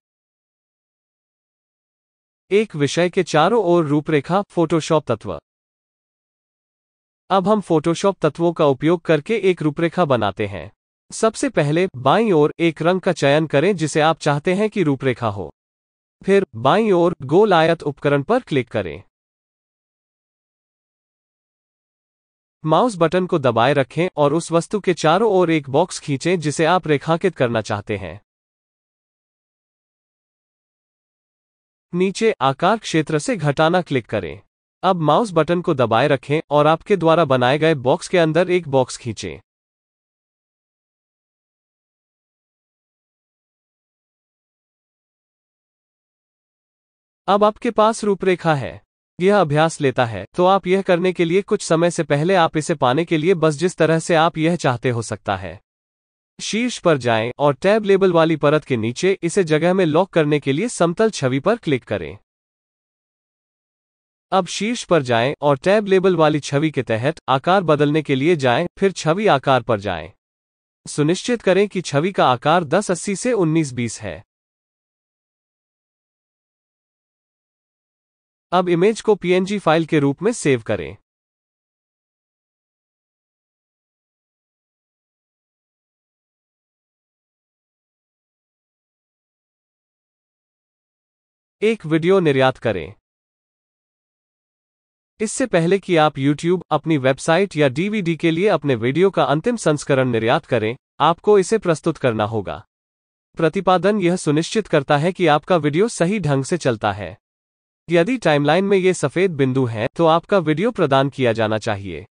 एक विषय के चारों ओर रूपरेखा, फोटोशॉप तत्व। अब हम फोटोशॉप तत्वों का उपयोग करके एक रूपरेखा बनाते हैं। सबसे पहले बाईं ओर एक रंग का चयन करें जिसे आप चाहते हैं कि रूपरेखा हो। फिर बाईं ओर गोल आयत उपकरण पर क्लिक करें। माउस बटन को दबाए रखें और उस वस्तु के चारों ओर एक बॉक्स खींचें जिसे आप रेखांकित करना चाहते हैं। नीचे आकार क्षेत्र से घटाना क्लिक करें। अब माउस बटन को दबाए रखें और आपके द्वारा बनाए गए बॉक्स के अंदर एक बॉक्स खींचें। अब आपके पास रूपरेखा है। यह अभ्यास लेता है, तो आप यह करने के लिए कुछ समय से पहले आप इसे पाने के लिए बस जिस तरह से आप यह चाहते हो सकता है। शीर्ष पर जाएं और टैब लेबल वाली परत के नीचे इसे जगह में लॉक करने के लिए समतल छवि पर क्लिक करें। अब शीर्ष पर जाएं और टैब लेबल वाली छवि के तहत आकार बदलने के लिए जाएं, फिर छवि आकार पर जाएं। सुनिश्चित करें कि छवि का आकार 1080 से 1920 है। अब इमेज को पीएनजी फाइल के रूप में सेव करें। एक वीडियो निर्यात करें। इससे पहले कि आप YouTube, अपनी वेबसाइट या डीवीडी के लिए अपने वीडियो का अंतिम संस्करण निर्यात करें, आपको इसे प्रस्तुत करना होगा। प्रतिपादन यह सुनिश्चित करता है कि आपका वीडियो सही ढंग से चलता है। यदि टाइमलाइन में ये सफेद बिंदु हैं, तो आपका वीडियो प्रदान किया जाना चाहिए।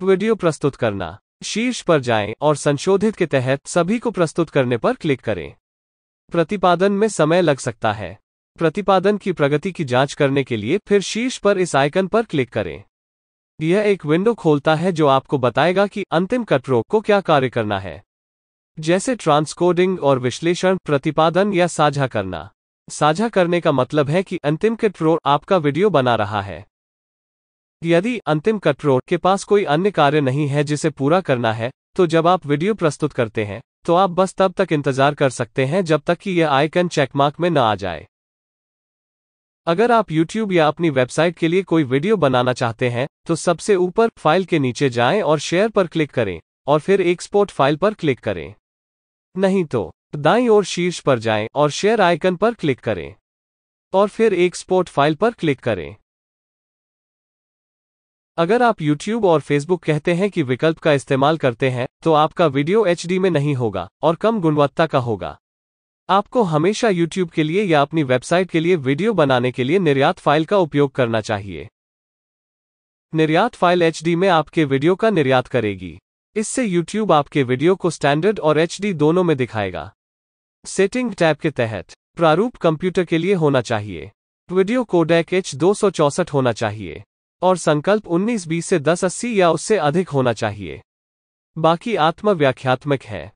वीडियो प्रस्तुत करना। शीर्ष पर जाएं और संशोधित के तहत सभी को प्रस्तुत करने पर क्लिक करें। प्रतिपादन में समय लग सकता है। प्रतिपादन की प्रगति की जांच करने के लिए फिर शीर्ष पर इस आइकन पर क्लिक करें। यह एक विंडो खोलता है जो आपको बताएगा कि अंतिम कट प्रो को क्या कार्य करना है, जैसे ट्रांसकोडिंग और विश्लेषण, प्रतिपादन या साझा करना। साझा करने का मतलब है कि अंतिम कट प्रो आपका वीडियो बना रहा है। यदि अंतिम कट प्रो के पास कोई अन्य कार्य नहीं है जिसे पूरा करना है, तो जब आप वीडियो प्रस्तुत करते हैं, तो आप बस तब तक इंतजार कर सकते हैं जब तक कि यह आइकन चेकमार्क में न आ जाए। अगर आप YouTube या अपनी वेबसाइट के लिए कोई वीडियो बनाना चाहते हैं, तो सबसे ऊपर फाइल के नीचे जाएं और शेयर पर क्लिक करें और फिर एक्सपोर्ट फाइल पर क्लिक करें। नहीं तो दाईं ओर शीर्ष पर जाएं और शेयर आइकन पर क्लिक करें और फिर एक्सपोर्ट फाइल पर क्लिक करें। अगर आप YouTube और Facebook कहते हैं कि विकल्प का इस्तेमाल करते हैं, तो आपका वीडियो HD में नहीं होगा और कम गुणवत्ता का होगा। आपको हमेशा YouTube के लिए या अपनी वेबसाइट के लिए वीडियो बनाने के लिए निर्यात फाइल का उपयोग करना चाहिए। निर्यात फाइल HD में आपके वीडियो का निर्यात करेगी। इससे YouTube आपके वीडियो को स्टैंडर्ड और HD दोनों में दिखाएगा। सेटिंग टैब के तहत प्रारूप कंप्यूटर के लिए होना चाहिए। वीडियो कोडेक H264 होना चाहिए और संकल्प 1920 से 1080 या उससे अधिक होना चाहिए। बाकी आत्मव्याख्यात्मक है।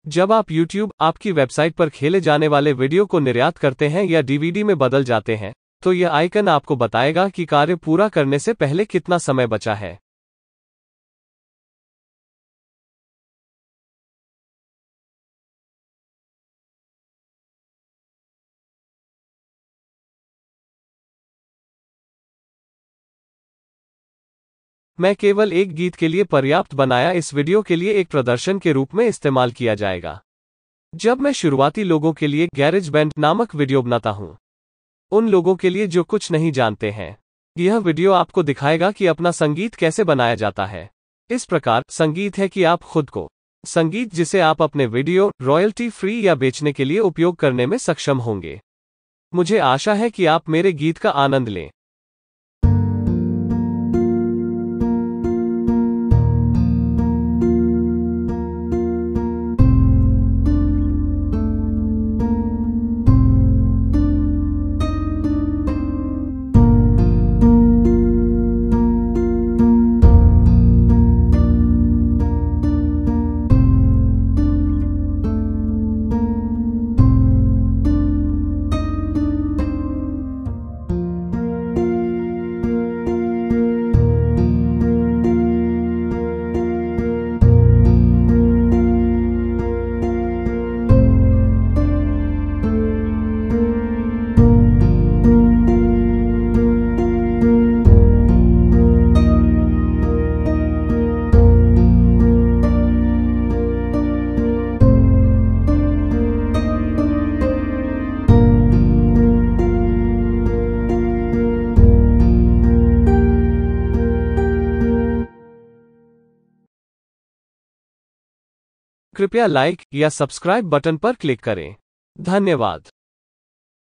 जब आप YouTube आपकी वेबसाइट पर खेले जाने वाले वीडियो को निर्यात करते हैं या DVD में बदल जाते हैं, तो यह आइकन आपको बताएगा कि कार्य पूरा करने से पहले कितना समय बचा है। मैं केवल एक गीत के लिए पर्याप्त बनाया, इस वीडियो के लिए एक प्रदर्शन के रूप में इस्तेमाल किया जाएगा। जब मैं शुरुआती लोगों के लिए GarageBand नामक वीडियो बनाता हूं, उन लोगों के लिए जो कुछ नहीं जानते हैं, यह वीडियो आपको दिखाएगा कि अपना संगीत कैसे बनाया जाता है। इस प्रकार संगीत है कि आप खुद को संगीत जिसे आप अपने वीडियो रॉयल्टी फ्री या बेचने के लिए उपयोग करने में सक्षम होंगे। मुझे आशा है कि आप मेरे गीत का आनंद लें। कृपया लाइक या सब्सक्राइब बटन पर क्लिक करें। धन्यवाद।